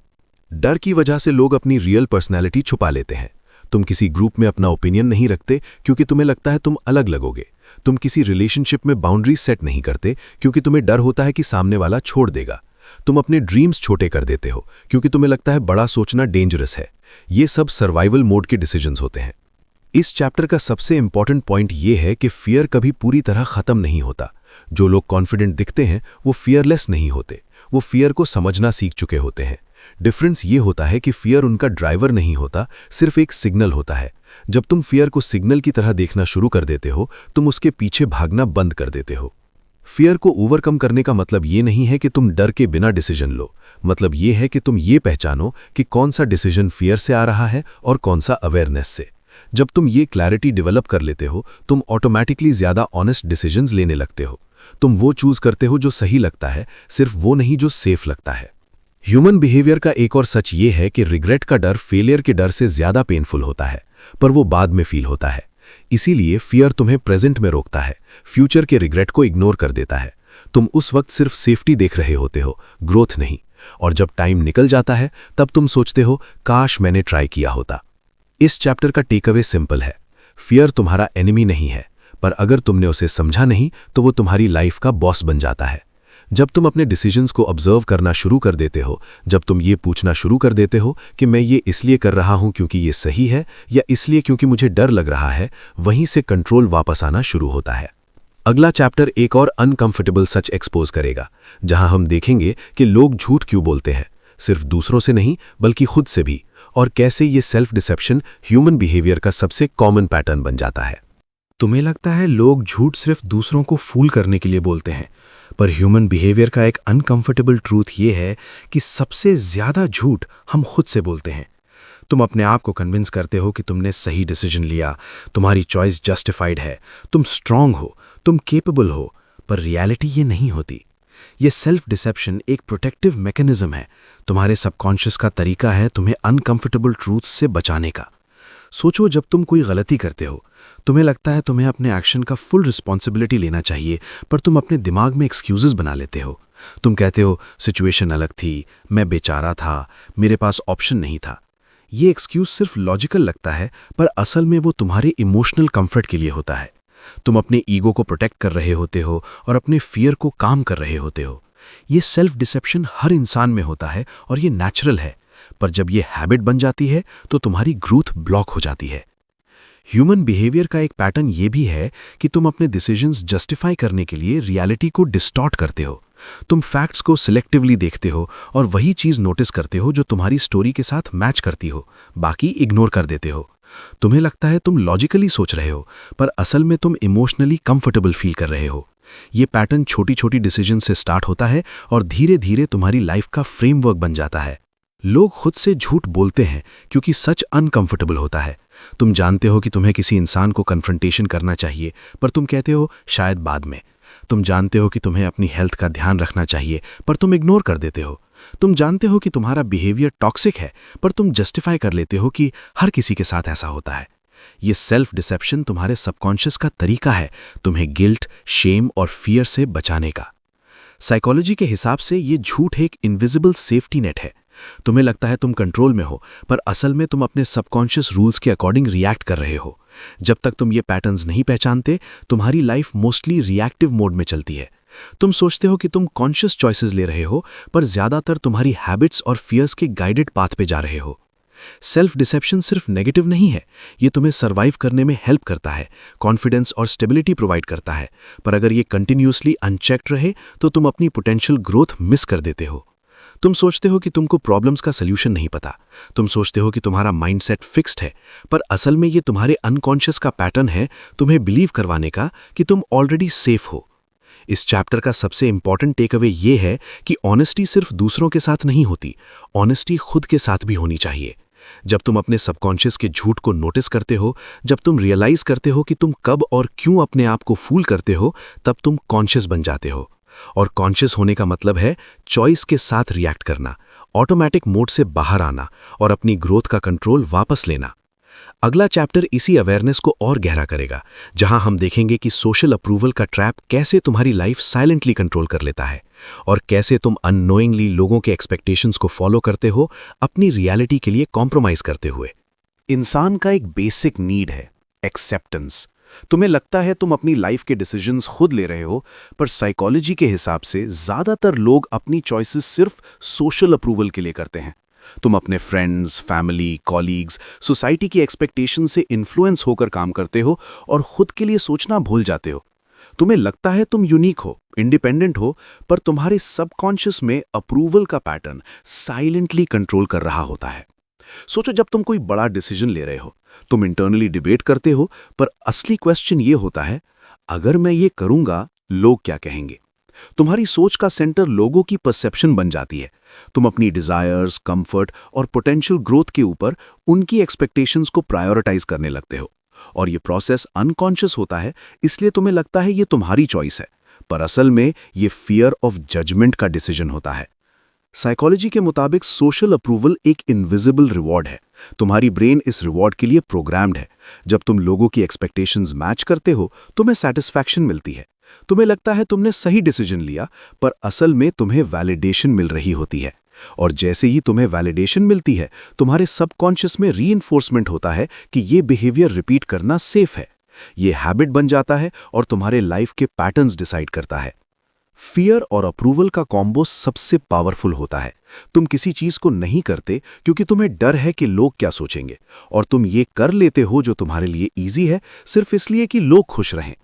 डर की वजह से लोग अपनी रियल पर्सनैलिटी छुपा लेते हैं। तुम किसी ग्रुप में अपना ओपिनियन नहीं रखते क्योंकि तुम्हें लगता है तुम अलग लगोगे। तुम किसी रिलेशनशिप में बाउंड्रीज सेट नहीं करते क्योंकि तुम्हें डर होता है कि सामने वाला छोड़ देगा। तुम अपने ड्रीम्स छोटे कर देते हो क्योंकि तुम्हें लगता है बड़ा सोचना डेंजरस है। ये सब सर्वाइवल मोड के डिसीजंस होते हैं। इस चैप्टर का सबसे इंपॉर्टेंट पॉइंट ये है कि फियर कभी पूरी तरह खत्म नहीं होता। जो लोग कॉन्फिडेंट दिखते हैं वो फियरलेस नहीं होते, वो फियर को समझना सीख चुके होते हैं। डिफरेंस ये होता है कि फियर उनका ड्राइवर नहीं होता, सिर्फ एक सिग्नल होता है। जब तुम फियर को सिग्नल की तरह देखना शुरू कर देते हो तुम उसके पीछे भागना बंद कर देते हो। फियर को ओवरकम करने का मतलब ये नहीं है कि तुम डर के बिना डिसीजन लो। मतलब ये है कि तुम ये पहचानो कि कौन सा डिसीजन फियर से आ रहा है और कौन सा अवेयरनेस से। जब तुम ये क्लैरिटी डेवलप कर लेते हो तुम ऑटोमेटिकली ज्यादा ऑनेस्ट डिसीजंस लेने लगते हो। तुम वो चूज करते हो जो सही लगता है, सिर्फ वो नहीं जो सेफ लगता है। ह्यूमन बिहेवियर का एक और सच ये है कि रिग्रेट का डर फेलियर के डर से ज्यादा पेनफुल होता है, पर वो बाद में फील होता है। इसीलिए फियर तुम्हें प्रेजेंट में रोकता है, फ्यूचर के रिग्रेट को इग्नोर कर देता है। तुम उस वक्त सिर्फ सेफ्टी देख रहे होते हो, ग्रोथ नहीं। और जब टाइम निकल जाता है तब तुम सोचते हो काश मैंने ट्राई किया होता। इस चैप्टर का टेकअवे सिंपल है। फियर तुम्हारा एनिमी नहीं है, पर अगर तुमने उसे समझा नहीं तो वो तुम्हारी लाइफ का बॉस बन जाता है। जब तुम अपने डिसीजंस को ऑब्जर्व करना शुरू कर देते हो, जब तुम ये पूछना शुरू कर देते हो कि मैं ये इसलिए कर रहा हूं क्योंकि ये सही है या इसलिए क्योंकि मुझे डर लग रहा है, वहीं से कंट्रोल वापस आना शुरू होता है। अगला चैप्टर एक और अनकंफर्टेबल सच एक्सपोज करेगा, जहां हम देखेंगे कि लोग झूठ क्यों बोलते हैं, सिर्फ दूसरों से नहीं बल्कि खुद से भी, और कैसे ये सेल्फ डिसेप्शन ह्यूमन बिहेवियर का सबसे कॉमन पैटर्न बन जाता है। तुम्हें लगता है लोग झूठ सिर्फ दूसरों को फूल करने के लिए बोलते हैं, पर ह्यूमन बिहेवियर का एक अनकंफर्टेबल ट्रूथ ये है कि सबसे ज्यादा झूठ हम खुद से बोलते हैं। तुम अपने आप को कन्विंस करते हो कि तुमने सही डिसीजन लिया, तुम्हारी चॉइस जस्टिफाइड है, तुम स्ट्रांग हो, तुम केपेबल हो, पर रियलिटी ये नहीं होती। ये सेल्फ डिसेप्शन एक प्रोटेक्टिव मैकेनिज्म है, तुम्हारे सबकॉन्शियस का तरीका है तुम्हें अनकंफर्टेबल ट्रूथ से बचाने का। सोचो, जब तुम कोई गलती करते हो तुम्हें लगता है तुम्हें अपने एक्शन का फुल रिस्पॉन्सिबिलिटी लेना चाहिए, पर तुम अपने दिमाग में एक्सक्यूजेस बना लेते हो। तुम कहते हो सिचुएशन अलग थी, मैं बेचारा था, मेरे पास ऑप्शन नहीं था। ये एक्सक्यूज सिर्फ लॉजिकल लगता है, पर असल में वो तुम्हारे इमोशनल कंफर्ट के लिए होता है। तुम अपने ईगो को प्रोटेक्ट कर रहे होते हो और अपने फियर को काम कर रहे होते हो। ये सेल्फ डिसेप्शन हर इंसान में होता है और ये नेचुरल है, पर जब ये हैबिट बन जाती है तो तुम्हारी ग्रोथ ब्लॉक हो जाती है। ह्यूमन बिहेवियर का एक पैटर्न ये भी है कि तुम अपने डिसीजंस जस्टिफाई करने के लिए रियलिटी को डिस्टॉर्ट करते हो। तुम फैक्ट्स को सिलेक्टिवली देखते हो और वही चीज नोटिस करते हो जो तुम्हारी स्टोरी के साथ मैच करती हो, बाकी इग्नोर कर देते हो। तुम्हें लगता है तुम लॉजिकली सोच रहे हो, पर असल में तुम इमोशनली कंफर्टेबल फील कर रहे हो। ये पैटर्न छोटी छोटी डिसीजन से स्टार्ट होता है और धीरे धीरे तुम्हारी लाइफ का फ्रेमवर्क बन जाता है। लोग खुद से झूठ बोलते हैं क्योंकि सच अनकंफर्टेबल होता है। तुम जानते हो कि तुम्हें किसी इंसान को कन्फ्रंटेशन करना चाहिए, पर तुम कहते हो शायद बाद में। तुम जानते हो कि तुम्हें अपनी हेल्थ का ध्यान रखना चाहिए, पर तुम इग्नोर कर देते हो। तुम जानते हो कि तुम्हारा बिहेवियर टॉक्सिक है, पर तुम जस्टिफाई कर लेते हो कि हर किसी के साथ ऐसा होता है। ये सेल्फ डिसेप्शन तुम्हारे सबकॉन्शियस का तरीका है तुम्हें गिल्ट, शेम और फियर से बचाने का। साइकोलॉजी के हिसाब से ये झूठ एक इनविजिबल सेफ्टी नेट है। तुम्हें लगता है तुम कंट्रोल में हो, पर असल में तुम अपने सबकॉन्शियस रूल्स के अकॉर्डिंग रिएक्ट कर रहे हो। जब तक तुम ये पैटर्न्स नहीं पहचानते, तुम्हारी लाइफ मोस्टली रिएक्टिव मोड में चलती है। तुम सोचते हो कि तुम कॉन्शियस चॉइसेस ले रहे हो, पर ज्यादातर तुम्हारी हैबिट्स और फियर्स के गाइडेड पाथ पे जा रहे हो। सेल्फ डिसेप्शन सिर्फ नेगेटिव नहीं है, ये तुम्हें सर्वाइव करने में हेल्प करता है, कॉन्फिडेंस और स्टेबिलिटी प्रोवाइड करता है। पर अगर ये कंटिन्यूसली अनचेक्ड रहे तो तुम अपनी पोटेंशियल ग्रोथ मिस कर देते हो। तुम सोचते हो कि तुमको प्रॉब्लम्स का सल्यूशन नहीं पता, तुम सोचते हो कि तुम्हारा माइंडसेट फिक्स्ड है, पर असल में ये तुम्हारे अनकॉन्शियस का पैटर्न है तुम्हें बिलीव करवाने का कि तुम ऑलरेडी सेफ हो। इस चैप्टर का सबसे इंपॉर्टेंट टेक अवे ये है कि ऑनेस्टी सिर्फ दूसरों के साथ नहीं होती, ऑनेस्टी खुद के साथ भी होनी चाहिए। जब तुम अपने सबकॉन्शियस के झूठ को नोटिस करते हो, जब तुम रियलाइज करते हो कि तुम कब और क्यों अपने आप को फूल करते हो, तब तुम कॉन्शियस बन जाते हो। और कॉन्शियस होने का मतलब है चॉइस के साथ रिएक्ट करना, ऑटोमेटिक मोड से बाहर आना और अपनी ग्रोथ का कंट्रोल वापस लेना। अगला चैप्टर इसी अवेयरनेस को और गहरा करेगा, जहां हम देखेंगे कि सोशल अप्रूवल का ट्रैप कैसे तुम्हारी लाइफ साइलेंटली कंट्रोल कर लेता है और कैसे तुम अननोइंगली लोगों के एक्सपेक्टेशंस को फॉलो करते हो, अपनी रियलिटी के लिए कॉम्प्रोमाइज करते हुए। इंसान का एक बेसिक नीड है एक्सेप्टेंस। तुम्हें लगता है तुम अपनी लाइफ के डिसीजंस खुद ले रहे हो, पर साइकोलॉजी के हिसाब से ज्यादातर लोग अपनी चॉइसेस सिर्फ सोशल अप्रूवल के लिए करते हैं। तुम अपने फ्रेंड्स, फैमिली, कॉलीग्स, सोसाइटी की एक्सपेक्टेशन से इन्फ्लुएंस होकर काम करते हो और खुद के लिए सोचना भूल जाते हो। तुम्हें लगता है तुम यूनिक हो, इंडिपेंडेंट हो, पर तुम्हारे सबकॉन्शियस में अप्रूवल का पैटर्न साइलेंटली कंट्रोल कर रहा होता है। सोचो, जब तुम कोई बड़ा डिसीजन ले रहे हो, तुम इंटरनली डिबेट करते हो, पर असली क्वेश्चन ये होता है, अगर मैं ये करूंगा लोग क्या कहेंगे? तुम्हारी सोच का सेंटर लोगों की परसेप्शन बन जाती है। तुम अपनी डिजायर्स, कंफर्ट और पोटेंशियल ग्रोथ के ऊपर उनकी एक्सपेक्टेशंस को प्रायोरिटाइज करने लगते हो। और ये प्रोसेस अनकॉन्शियस होता है, इसलिए तुम्हें लगता है ये तुम्हारी चॉइस है, पर असल में ये फियर ऑफ जजमेंट का डिसीजन होता है। साइकोलॉजी के मुताबिक सोशल अप्रूवल एक इनविजिबल रिवॉर्ड है। तुम्हारी ब्रेन इस रिवॉर्ड के लिए प्रोग्राम्ड है। जब तुम लोगों की एक्सपेक्टेशंस मैच करते हो, तुम्हें सैटिस्फैक्शन मिलती है। तुम्हें लगता है तुमने सही डिसीजन लिया, पर असल में तुम्हें वैलिडेशन मिल रही होती है। और जैसे ही तुम्हें वैलिडेशन मिलती है, तुम्हारे सबकॉन्शियस में रीइंफोर्समेंट होता है कि ये बिहेवियर रिपीट करना सेफ है। ये हैबिट बन जाता है और तुम्हारे लाइफ के पैटर्न्स डिसाइड करता है। फियर और अप्रूवल का कॉम्बो सबसे पावरफुल होता है। तुम किसी चीज को नहीं करते क्योंकि तुम्हें डर है कि लोग क्या सोचेंगे, और तुम ये कर लेते हो जो तुम्हारे लिए इजी है, सिर्फ इसलिए कि लोग खुश रहें।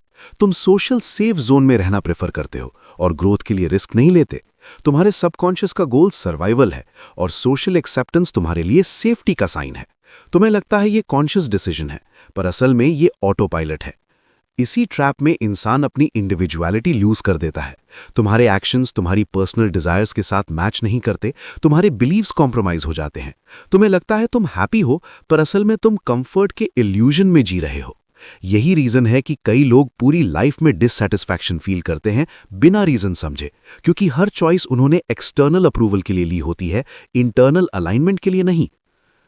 तुम सोशल सेफ जोन में रहना प्रेफर करते हो और ग्रोथ के लिए रिस्क नहीं लेते। तुम्हारे सबकॉन्शियस का गोल सर्वाइवल है और सोशल एक्सेप्टेंस तुम्हारे लिए सेफ्टी का साइन है। तुम्हें लगता है ये कॉन्शियस डिसीजन है, पर असल में ये ऑटो पायलट है। इसी ट्रैप में इंसान अपनी इंडिविजुअलिटी लूज कर देता है। तुम्हारे एक्शंस तुम्हारी पर्सनल डिजायर्स के साथ मैच नहीं करते, तुम्हारे बिलीव्स कॉम्प्रोमाइज हो जाते हैं। तुम्हें लगता है तुम हैप्पी हो, पर असल में तुम कंफर्ट के इल्यूजन में जी रहे हो। यही रीजन है कि कई लोग पूरी लाइफ में डिससैटिस्फैक्शन फील करते हैं बिना रीजन समझे, क्योंकि हर चॉइस उन्होंने एक्सटर्नल अप्रूवल के लिए ली होती है, इंटरनल अलाइनमेंट के लिए नहीं।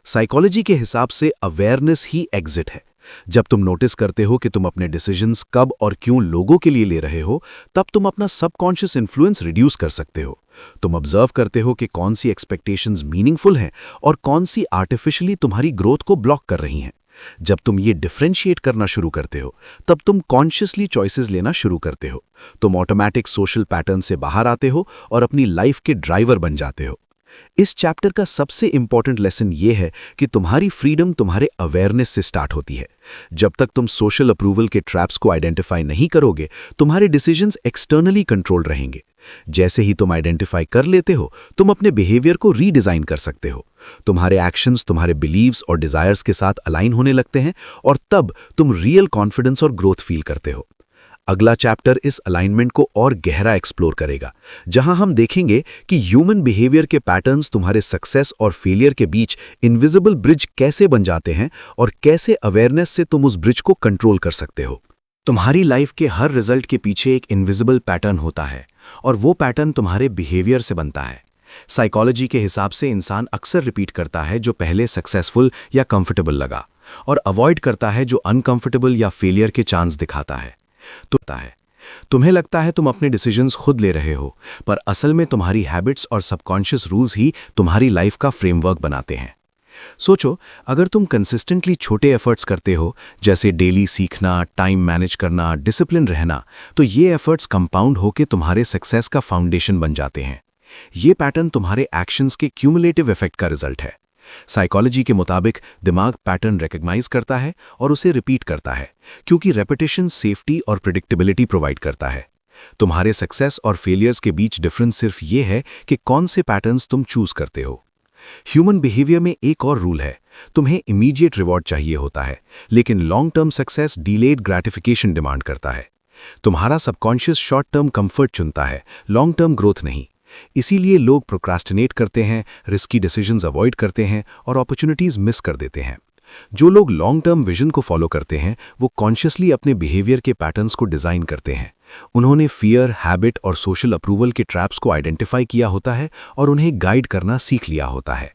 साइकोलॉजी के हिसाब से अवेयरनेस ही एग्जिट है। जब तुम नोटिस करते हो कि तुम अपने डिसीजंस कब और क्यों लोगों के लिए ले रहे हो, तब तुम अपना सबकॉन्शियस इन्फ्लुएंस रिड्यूस कर सकते हो। तुम ऑब्जर्व करते हो कि कौन सी एक्सपेक्टेशंस मीनिंगफुल हैं और कौन सी आर्टिफिशियली तुम्हारी ग्रोथ को ब्लॉक कर रही हैं। जब तुम ये डिफरेंशिएट करना शुरू करते हो, तब तुम कॉन्शियसली चॉइसेस लेना शुरू करते हो। तुम ऑटोमैटिक सोशल पैटर्न से बाहर आते हो और अपनी लाइफ के ड्राइवर बन जाते हो। इस चैप्टर का सबसे इंपॉर्टेंट लेसन यह है कि तुम्हारी फ्रीडम तुम्हारे अवेयरनेस से स्टार्ट होती है। जब तक तुम सोशल अप्रूवल के ट्रैप्स को आइडेंटिफाई नहीं करोगे, तुम्हारे डिसीजंस एक्सटर्नली कंट्रोल रहेंगे। जैसे ही तुम आइडेंटिफाई कर लेते हो, तुम अपने बिहेवियर को रीडिजाइन कर सकते हो। तुम्हारे एक्शंस तुम्हारे बिलीव्स और डिजायर्स के साथ अलाइन होने लगते हैं और तब तुम रियल कॉन्फिडेंस और ग्रोथ फील करते हो। अगला चैप्टर इस अलाइनमेंट को और गहरा एक्सप्लोर करेगा, जहां हम देखेंगे कि ह्यूमन बिहेवियर के पैटर्न्स तुम्हारे सक्सेस और फेलियर के बीच इनविजिबल ब्रिज कैसे बन जाते हैं और कैसे अवेयरनेस से तुम उस ब्रिज को कंट्रोल कर सकते हो। तुम्हारी लाइफ के हर रिजल्ट के पीछे एक इनविजिबल पैटर्न होता है और वो पैटर्न तुम्हारे बिहेवियर से बनता है। साइकोलॉजी के हिसाब से इंसान अक्सर रिपीट करता है जो पहले सक्सेसफुल या कंफर्टेबल लगा और अवॉइड करता है जो अनकंफर्टेबल या फेलियर के चांस दिखाता है। तुम्हें लगता है तुम अपने डिसीजंस खुद ले रहे हो, पर असल में तुम्हारी हैबिट्स और सबकॉन्शियस रूल्स ही तुम्हारी लाइफ का फ्रेमवर्क बनाते हैं। सोचो, अगर तुम कंसिस्टेंटली छोटे एफर्ट्स करते हो, जैसे डेली सीखना, टाइम मैनेज करना, डिसिप्लिन रहना, तो ये एफर्ट्स कंपाउंड होकर तुम्हारे सक्सेस का फाउंडेशन बन जाते हैं। ये पैटर्न तुम्हारे एक्शंस के क्यूमुलेटिव इफेक्ट का रिजल्ट है। साइकोलॉजी के मुताबिक दिमाग पैटर्न रिकॉग्नाइज करता है और उसे रिपीट करता है, क्योंकि रेपिटेशन सेफ्टी और प्रिडिक्टेबिलिटी प्रोवाइड करता है। तुम्हारे सक्सेस और फेलियर्स के बीच डिफरेंस सिर्फ ये है कि कौन से पैटर्न्स तुम चूज करते हो। ह्यूमन बिहेवियर में एक और रूल है, तुम्हें इमीडिएट रिवॉर्ड चाहिए होता है, लेकिन long term success delayed gratification demand करता है। तुम्हारा सबकॉन्शियस शॉर्ट टर्म कंफर्ट चुनता है, लॉन्ग टर्म ग्रोथ नहीं। इसीलिए लोग प्रोक्रास्टिनेट करते हैं, रिस्की डिसीजंस अवॉइड करते हैं और अपॉर्चुनिटीज मिस कर देते हैं। जो लोग लॉन्ग टर्म विजन को फॉलो करते हैं, वो कॉन्शियसली अपने बिहेवियर के पैटर्न्स को डिजाइन करते हैं। उन्होंने फियर, हैबिट और सोशल अप्रूवल के ट्रैप्स को आइडेंटिफाई किया होता है और उन्हें गाइड करना सीख लिया होता है।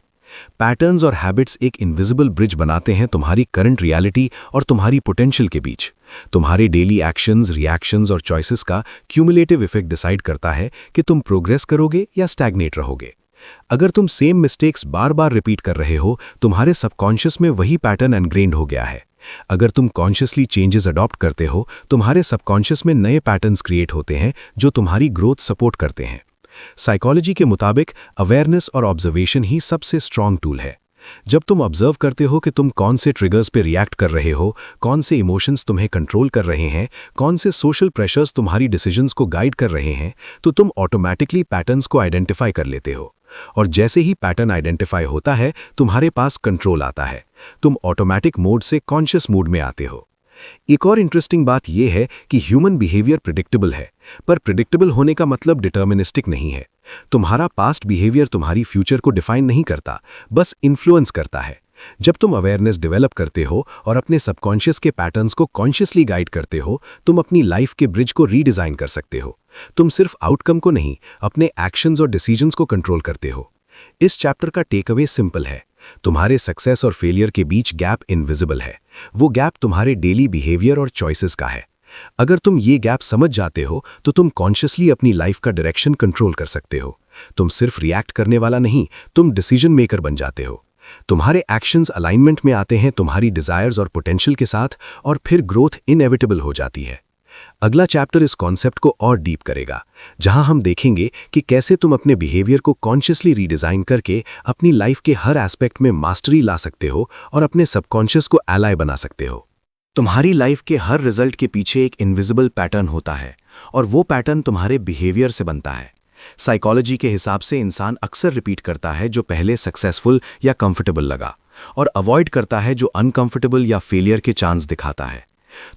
पैटर्न्स और हैबिट्स एक इनविजिबल ब्रिज बनाते हैं तुम्हारी करंट रियलिटी और तुम्हारी पोटेंशियल के बीच। तुम्हारे डेली एक्शंस, रिएक्शंस और चॉइसेस का क्यूमुलेटिव इफेक्ट डिसाइड करता है कि तुम प्रोग्रेस करोगे या स्टैग्नेट रहोगे। अगर तुम सेम मिस्टेक्स बार बार रिपीट कर रहे हो, तुम्हारे सबकॉन्शियस में वही पैटर्न एनग्रेन्ड हो गया है। अगर तुम कॉन्शियसली चेंजेस अडॉप्ट करते हो, तुम्हारे सबकॉन्शियस में नए पैटर्न्स क्रिएट होते हैं जो तुम्हारी ग्रोथ सपोर्ट करते हैं। साइकोलॉजी के मुताबिक अवेयरनेस और ऑब्जर्वेशन ही सबसे स्ट्रॉन्ग टूल है। जब तुम ऑब्जर्व करते हो कि तुम कौन से ट्रिगर्स पे रिएक्ट कर रहे हो, कौन से इमोशंस तुम्हें कंट्रोल कर रहे हैं, कौन से सोशल प्रेशर्स तुम्हारी डिसीजंस को गाइड कर रहे हैं, तो तुम ऑटोमैटिकली पैटर्न्स को आइडेंटिफाई कर लेते हो। और जैसे ही पैटर्न आइडेंटिफाई होता है, तुम्हारे पास कंट्रोल आता है। तुम ऑटोमैटिक मोड से कॉन्शियस मोड में आते हो। एक और इंटरेस्टिंग बात यह है कि ह्यूमन बिहेवियर प्रिडिक्टेबल है, पर प्रिडिक्टेबल होने का मतलब डिटर्मिनिस्टिक नहीं है। तुम्हारा पास्ट बिहेवियर तुम्हारी फ्यूचर को डिफाइन नहीं करता, बस इन्फ्लुएंस करता है। जब तुम अवेयरनेस डेवलप करते हो और अपने सबकॉन्शियस के पैटर्न्स को कॉन्शियसली गाइड करते हो, तुम अपनी लाइफ के ब्रिज को रीडिजाइन कर सकते हो। तुम सिर्फ आउटकम को नहीं, अपने एक्शंस और डिसीजंस को कंट्रोल करते हो। इस चैप्टर का टेकअवे सिंपल है, तुम्हारे सक्सेस और फेलियर के बीच गैप इनविजिबल है। वो गैप तुम्हारे डेली बिहेवियर और चॉइसेस का है। अगर तुम ये गैप समझ जाते हो, तो तुम कॉन्शियसली अपनी लाइफ का डायरेक्शन कंट्रोल कर सकते हो। तुम सिर्फ रिएक्ट करने वाला नहीं, तुम डिसीजन मेकर बन जाते हो। तुम्हारे एक्शंस अलाइनमेंट में आते हैं तुम्हारी डिजायर्स और पोटेंशियल के साथ, और फिर ग्रोथ इनएविटेबल हो जाती है। अगला चैप्टर इस कॉन्सेप्ट को और डीप करेगा, जहां हम देखेंगे कि कैसे तुम अपने बिहेवियर को कॉन्शियसली रीडिजाइन करके अपनी लाइफ के हर एस्पेक्ट में मास्टरी ला सकते हो और अपने सबकॉन्शियस को एलाय बना सकते हो। तुम्हारी लाइफ के हर रिजल्ट के पीछे एक इनविजिबल पैटर्न होता है, और वो पैटर्न तुम्हारे बिहेवियर से बनता है। साइकोलॉजी के हिसाब से इंसान अक्सर रिपीट करता है जो पहले सक्सेसफुल या कंफर्टेबल लगा, और अवॉइड करता है जो अनकंफर्टेबल या फेलियर के चांस दिखाता है।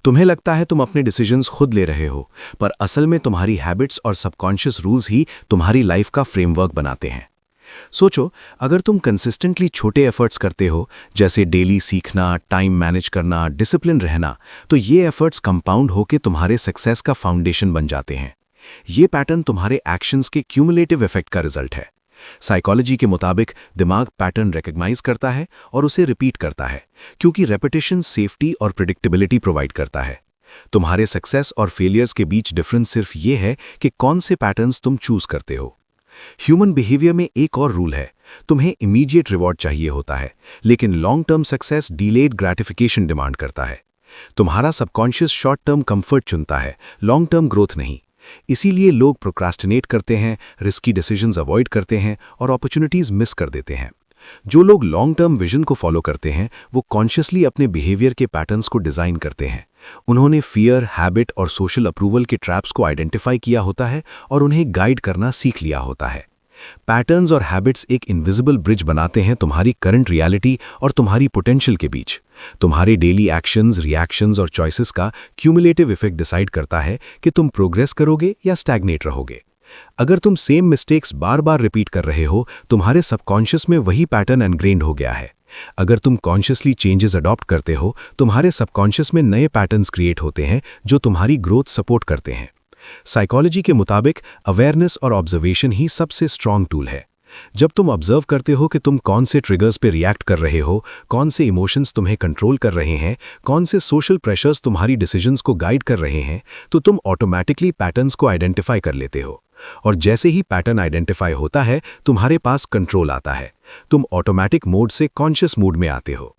तुम्हें लगता है तुम अपने डिसीजंस खुद ले रहे हो, पर असल में तुम्हारी हैबिट्स और सबकॉन्शियस रूल्स ही तुम्हारी लाइफ का फ्रेमवर्क बनाते हैं। सोचो, अगर तुम कंसिस्टेंटली छोटे एफर्ट्स करते हो, जैसे डेली सीखना, टाइम मैनेज करना, डिसिप्लिन रहना, तो ये एफर्ट्स कंपाउंड होकर तुम्हारे सक्सेस का फाउंडेशन बन जाते हैं। ये पैटर्न तुम्हारे एक्शंस के क्यूमुलेटिव इफेक्ट का रिजल्ट है। साइकोलॉजी के मुताबिक दिमाग पैटर्न रिकॉग्नाइज करता है और उसे रिपीट करता है, क्योंकि रेपिटेशन सेफ्टी और प्रिडिक्टेबिलिटी प्रोवाइड करता है। तुम्हारे सक्सेस और फेलियर्स के बीच डिफरेंस सिर्फ ये है कि कौन से पैटर्न्स तुम चूज करते हो। ह्यूमन बिहेवियर में एक और रूल है, तुम्हें इमीडिएट रिवॉर्ड चाहिए होता है, लेकिन long term success delayed gratification demand करता है। तुम्हारा सबकॉन्शियस शॉर्ट टर्म कंफर्ट चुनता है, लॉन्ग टर्म ग्रोथ नहीं। इसीलिए लोग प्रोक्रास्टिनेट करते हैं, रिस्की डिसीजंस अवॉइड करते हैं और अपॉर्चुनिटीज मिस कर देते हैं। जो लोग लॉन्ग टर्म विजन को फॉलो करते हैं, वो कॉन्शियसली अपने बिहेवियर के पैटर्न्स को डिजाइन करते हैं। उन्होंने फियर, हैबिट और सोशल अप्रूवल के ट्रैप्स को आइडेंटिफाई किया होता है और उन्हें गाइड करना सीख लिया होता है। पैटर्न्स और हैबिट्स एक इनविजिबल ब्रिज बनाते हैं तुम्हारी करंट रियलिटी और तुम्हारी पोटेंशियल के बीच। तुम्हारे डेली एक्शंस, रिएक्शंस और चॉइसेस का क्यूमुलेटिव इफेक्ट डिसाइड करता है कि तुम प्रोग्रेस करोगे या स्टैग्नेट रहोगे। अगर तुम सेम मिस्टेक्स बार बार रिपीट कर रहे हो, तुम्हारे सबकॉन्शियस में वही पैटर्न एनग्रेन्ड हो गया है। अगर तुम कॉन्शियसली चेंजेस अडॉप्ट करते हो, तुम्हारे सबकॉन्शियस में नए पैटर्न्स क्रिएट होते हैं जो तुम्हारी ग्रोथ सपोर्ट करते हैं। साइकोलॉजी के मुताबिक अवेयरनेस और ऑब्जर्वेशन ही सबसे स्ट्रॉन्ग टूल है। जब तुम ऑब्जर्व करते हो कि तुम कौन से ट्रिगर्स पे रिएक्ट कर रहे हो, कौन से इमोशंस तुम्हें कंट्रोल कर रहे हैं, कौन से सोशल प्रेशर्स तुम्हारी डिसीजंस को गाइड कर रहे हैं, तो तुम ऑटोमैटिकली पैटर्न्स को आइडेंटिफाई कर लेते हो। और जैसे ही पैटर्न आइडेंटिफाई होता है, तुम्हारे पास कंट्रोल आता है। तुम ऑटोमैटिक मोड से कॉन्शियस मोड में आते हो।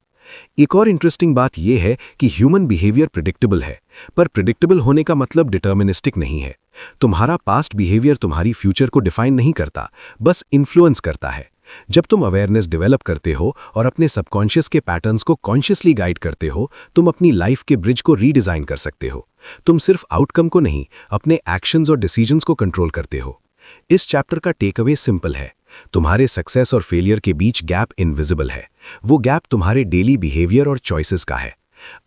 एक और इंटरेस्टिंग बात यह है कि ह्यूमन बिहेवियर प्रिडिक्टेबल है, पर प्रिडिक्टेबल होने का मतलब डिटर्मिनिस्टिक नहीं है। तुम्हारा पास्ट बिहेवियर तुम्हारी फ्यूचर को डिफाइन नहीं करता, बस इन्फ्लुएंस करता है। जब तुम अवेयरनेस डेवलप करते हो और अपने सबकॉन्शियस के पैटर्न्स को कॉन्शियसली गाइड करते हो, तुम अपनी लाइफ के ब्रिज को रीडिजाइन कर सकते हो। तुम सिर्फ आउटकम को नहीं, अपने एक्शंस और डिसीजंस को कंट्रोल करते हो। इस चैप्टर का टेकअवे सिंपल है। तुम्हारे सक्सेस और फेलियर के बीच गैप इनविजिबल है। वो गैप तुम्हारे डेली बिहेवियर और चॉइसेस का है।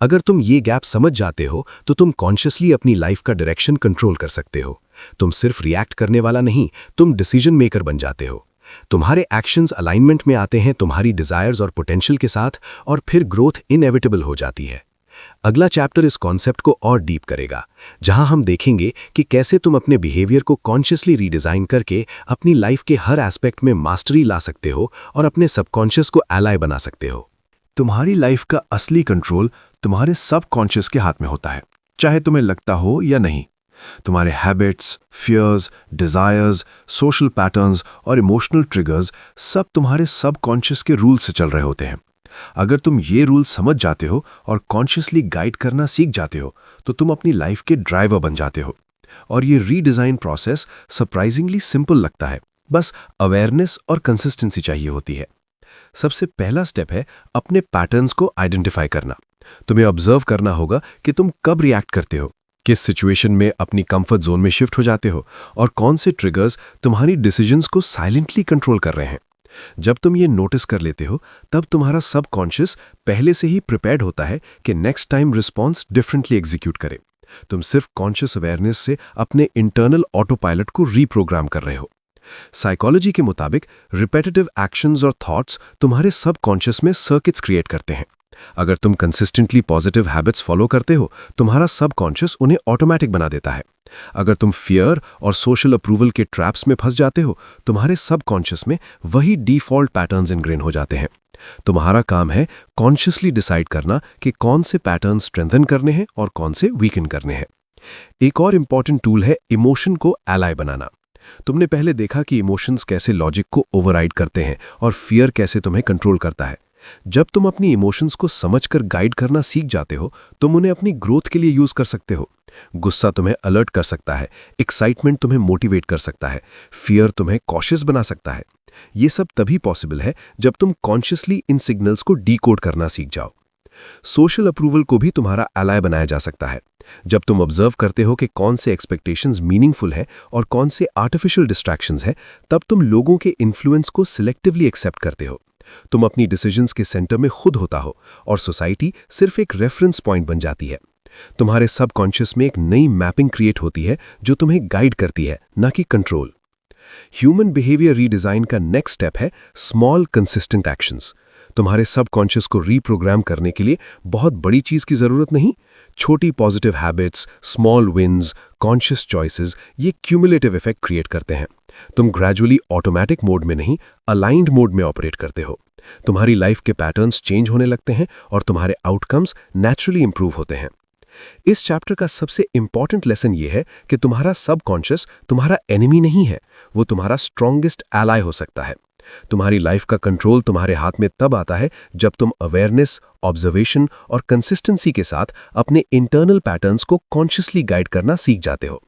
अगर तुम ये गैप समझ जाते हो तो तुम कॉन्शियसली अपनी लाइफ का डायरेक्शन कंट्रोल कर सकते हो। तुम सिर्फ रिएक्ट करने वाला नहीं, तुम डिसीजन मेकर बन जाते हो। तुम्हारे एक्शंस अलाइनमेंट में आते हैं तुम्हारी डिजायर्स और पोटेंशियल के साथ, और फिर ग्रोथ इनएविटेबल हो जाती है। अगला चैप्टर इस कॉन्सेप्ट को और डीप करेगा, जहां हम देखेंगे कि कैसे तुम अपने बिहेवियर को कॉन्शियसली रीडिजाइन करके अपनी लाइफ के हर एस्पेक्ट में मास्टरी ला सकते हो और अपने सबकॉन्शियस को एलाय बना सकते हो। तुम्हारी लाइफ का असली कंट्रोल तुम्हारे सबकॉन्शियस के हाथ में होता है, चाहे तुम्हें लगता हो या नहीं। तुम्हारे habits, fears, desires, social patterns और इमोशनल ट्रिगर्स सब तुम्हारे सबकॉन्शियस के रूल से चल रहे होते हैं। अगर तुम ये रूल समझ जाते हो और कॉन्शियसली गाइड करना सीख जाते हो, तो तुम अपनी लाइफ के ड्राइवर बन जाते हो। और ये रीडिजाइन प्रोसेस सरप्राइजिंगली सिंपल लगता है, बस अवेयरनेस और कंसिस्टेंसी चाहिए होती है। सबसे पहला स्टेप है अपने पैटर्न्स को आइडेंटिफाई करना। तुम्हें ऑब्जर्व करना होगा कि तुम कब रिएक्ट करते हो, किस सिचुएशन में अपनी कंफर्ट जोन में शिफ्ट हो जाते हो, और कौन से ट्रिगर्स तुम्हारी डिसीजंस को साइलेंटली कंट्रोल कर रहे हैं। जब तुम ये नोटिस कर लेते हो, तब तुम्हारा सबकॉन्शियस पहले से ही प्रिपेयर्ड होता है कि next time response differently execute करे। तुम सिर्फ कॉन्शियस अवेयरनेस से अपने इंटरनल ऑटो पायलट को रीप्रोग्राम कर रहे हो। साइकोलॉजी के मुताबिक रिपेटिटिव एक्शंस और थॉट्स तुम्हारे सबकॉन्शियस में सर्किट्स क्रिएट करते हैं। अगर तुम कंसिस्टेंटली पॉजिटिव हैबिट्स फॉलो करते हो, तुम्हारा सबकॉन्शियस उन्हें ऑटोमेटिक बना देता है। अगर तुम फियर और सोशल अप्रूवल के ट्रैप्स में फंस जाते हो, तुम्हारे सबकॉन्शियस में वही डिफॉल्ट पैटर्न्स इनग्रेन हो जाते हैं। तुम्हारा काम है कॉन्शियसली डिसाइड करना कि कौन से पैटर्न्स स्ट्रेंथन करने हैं और कौन से वीकन करने हैं। एक और इंपॉर्टेंट टूल है इमोशन को एलाय बनाना। तुमने पहले देखा कि इमोशंस कैसे लॉजिक को ओवरराइड करते हैं और फियर कैसे तुम्हें कंट्रोल करता है। जब तुम अपनी इमोशंस को समझकर गाइड करना सीख जाते हो, तुम उन्हें अपनी ग्रोथ के लिए यूज कर सकते हो। गुस्सा तुम्हें अलर्ट कर सकता है, एक्साइटमेंट तुम्हें मोटिवेट कर सकता है, फियर तुम्हें कॉशियस बना सकता है। ये सब तभी पॉसिबल है जब तुम कॉन्शियसली इन सिग्नल्स को डीकोड करना सीख जाओ। सोशल अप्रूवल को भी तुम्हारा एलाय बनाया जा सकता है। जब तुम ऑब्जर्व करते हो कि कौन से एक्सपेक्टेशंस मीनिंगफुल है और कौन से आर्टिफिशियल डिस्ट्रैक्शंस है, तब तुम लोगों के इन्फ्लुएंस को सिलेक्टिवली एक्सेप्ट करते हो। तुम अपनी डिसीजंस के सेंटर में खुद होता हो और सोसाइटी सिर्फ एक रेफरेंस पॉइंट बन जाती है। तुम्हारे सबकॉन्शियस में एक नई मैपिंग क्रिएट होती है जो तुम्हें गाइड करती है, न कि कंट्रोल। ह्यूमन बिहेवियर रीडिजाइन का नेक्स्ट स्टेप है स्मॉल कंसिस्टेंट एक्शंस। तुम्हारे सबकॉन्शियस को रीप्रोग्राम करने के लिए बहुत बड़ी चीज की जरूरत नहीं। छोटी positive habits, small wins, conscious choices, ये क्यूमुलेटिव इफेक्ट क्रिएट करते हैं। तुम ग्रेजुअली ऑटोमेटिक मोड में नहीं, अलाइंड मोड में ऑपरेट करते हो। तुम्हारी लाइफ के पैटर्न्स चेंज होने लगते हैं और तुम्हारे आउटकम्स नेचुरली इंप्रूव होते हैं। इस चैप्टर का सबसे इंपॉर्टेंट लेसन यह है कि तुम्हारा सबकॉन्शियस तुम्हारा एनिमी नहीं है, वो तुम्हारा स्ट्रॉन्गेस्ट एलाय हो सकता है। तुम्हारी लाइफ का कंट्रोल तुम्हारे हाथ में तब आता है जब तुम अवेयरनेस, ऑब्जर्वेशन और कंसिस्टेंसी के साथ अपने इंटरनल पैटर्न्स को कॉन्शियसली गाइड करना सीख जाते हो।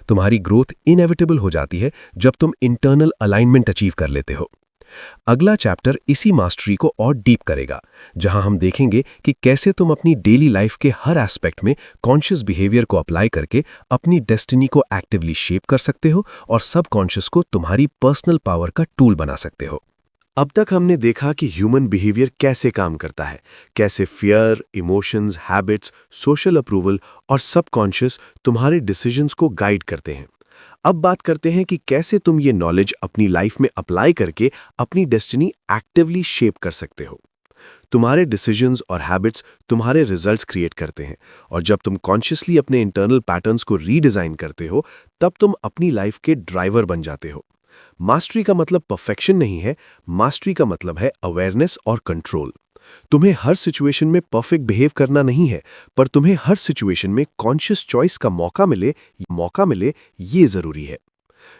तुम्हारी ग्रोथ इनएविटेबल हो जाती है जब तुम इंटरनल अलाइनमेंट अचीव कर लेते हो। अगला चैप्टर इसी मास्टरी को और डीप करेगा, जहां हम देखेंगे कि कैसे तुम अपनी डेली लाइफ के हर एस्पेक्ट में कॉन्शियस बिहेवियर को अप्लाई करके अपनी डेस्टिनी को एक्टिवली शेप कर सकते हो और सबकॉन्शियस को तुम्हारी पर्सनल पावर का टूल बना सकते हो। अब तक हमने देखा कि ह्यूमन बिहेवियर कैसे काम करता है, कैसे fear, emotions, habits, social approval और सबकॉन्शियस तुम्हारे डिसीजंस को गाइड करते हैं। अब बात करते हैं कि कैसे तुम ये नॉलेज अपनी लाइफ में अप्लाई करके अपनी डेस्टिनी एक्टिवली शेप कर सकते हो। तुम्हारे डिसीजंस और हैबिट्स तुम्हारे रिजल्ट्स क्रिएट करते हैं, और जब तुम कॉन्शियसली अपने इंटरनल पैटर्न्स को रीडिजाइन करते हो, तब तुम अपनी लाइफ के ड्राइवर बन जाते हो। मास्टरी का मतलब परफेक्शन नहीं है, मास्टरी का मतलब है अवेयरनेस और कंट्रोल। तुम्हें हर सिचुएशन में परफेक्ट बिहेव करना नहीं है, पर तुम्हें हर सिचुएशन में कॉन्शियस चॉइस का मौका मिले, ये जरूरी है।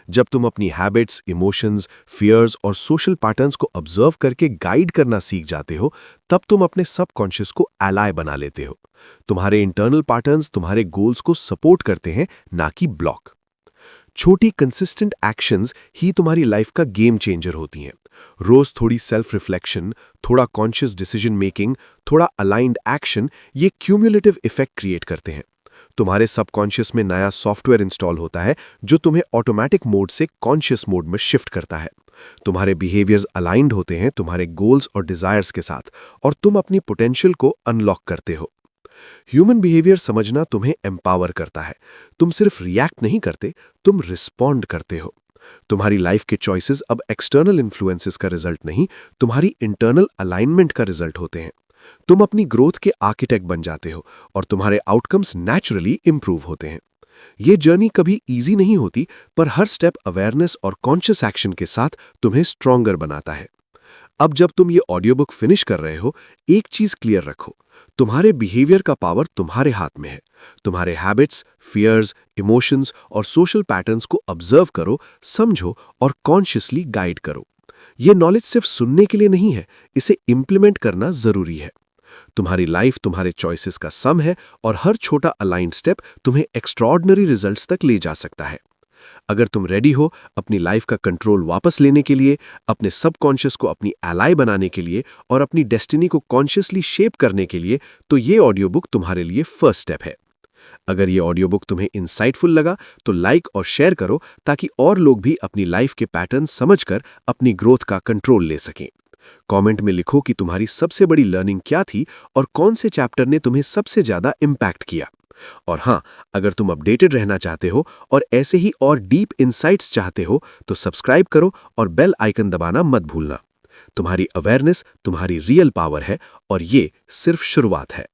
जब तुम अपनी हैबिट्स, इमोशंस, फियर्स और सोशल पैटर्न्स को ऑब्जर्व करके गाइड करना सीख जाते हो, तब तुम अपने सबकॉन्शियस को एलाय बना लेते हो। तुम्हारे इंटरनल पैटर्न्स तुम्हारे गोल्स को सपोर्ट करते हैं, ना कि ब्लॉक। छोटी कंसिस्टेंट एक्शंस ही तुम्हारी लाइफ का गेम चेंजर होती हैं। रोज थोड़ी सेल्फ रिफ्लेक्शन, थोड़ा कॉन्शियस डिसीजन मेकिंग, थोड़ा अलाइंड एक्शन, ये क्यूमुलेटिव इफेक्ट क्रिएट करते हैं। तुम्हारे सबकॉन्शियस में नया सॉफ्टवेयर इंस्टॉल होता है जो तुम्हें ऑटोमेटिक मोड से कॉन्शियस मोड में शिफ्ट करता है। तुम्हारे बिहेवियर्स अलाइंड होते हैं तुम्हारे गोल्स और डिजायर्स के साथ, और तुम अपनी पोटेंशियल को अनलॉक करते हो। ह्यूमन बिहेवियर समझना तुम्हें एम्पावर करता है। तुम सिर्फ रिएक्ट नहीं करते, तुम रिस्पॉन्ड करते हो। तुम्हारी लाइफ के चॉइसेस अब एक्सटर्नल इन्फ्लुएंसेस का रिजल्ट नहीं, तुम्हारी इंटरनल अलाइनमेंट का रिजल्ट होते हैं। तुम अपनी ग्रोथ के आर्किटेक्ट बन जाते हो और तुम्हारे आउटकम्स नेचुरली इंप्रूव होते हैं। ये जर्नी कभी इजी नहीं होती, पर हर स्टेप अवेयरनेस और कॉन्शियस एक्शन के साथ तुम्हें स्ट्रॉन्गर बनाता है। अब जब तुम ये ऑडियो बुक फिनिश कर रहे हो, एक चीज क्लियर रखो, तुम्हारे बिहेवियर का पावर तुम्हारे हाथ में है। तुम्हारे हैबिट्स, फियर्स, इमोशंस और सोशल पैटर्न्स को ऑब्जर्व करो, समझो और कॉन्शियसली गाइड करो। ये नॉलेज सिर्फ सुनने के लिए नहीं है, इसे इंप्लीमेंट करना जरूरी है। तुम्हारी लाइफ तुम्हारे चॉइसेस का सम है, और हर छोटा अलाइंड स्टेप तुम्हें एक्स्ट्रॉर्डिनरी रिजल्ट्स तक ले जा सकता है। अगर तुम रेडी हो अपनी लाइफ का कंट्रोल वापस लेने के लिए, अपने सबकॉन्शियस को अपनी एलाय बनाने के लिए और अपनी डेस्टिनी को कॉन्शियसली शेप करने के लिए, तो ये ऑडियो बुक तुम्हारे लिए फर्स्ट स्टेप है। अगर ये ऑडियो बुक तुम्हें इंसाइटफुल लगा तो लाइक और शेयर करो, ताकि और लोग भी अपनी लाइफ के पैटर्न समझकर अपनी ग्रोथ का कंट्रोल ले सकें। कमेंट में लिखो कि तुम्हारी सबसे बड़ी लर्निंग क्या थी और कौन से चैप्टर ने तुम्हें सबसे ज्यादा इम्पैक्ट किया। और हाँ, अगर तुम अपडेटेड रहना चाहते हो और ऐसे ही और डीप इंसाइट्स चाहते हो, तो सब्सक्राइब करो और बेल आइकन दबाना मत भूलना। तुम्हारी अवेयरनेस तुम्हारी रियल पावर है, और ये सिर्फ शुरुआत है।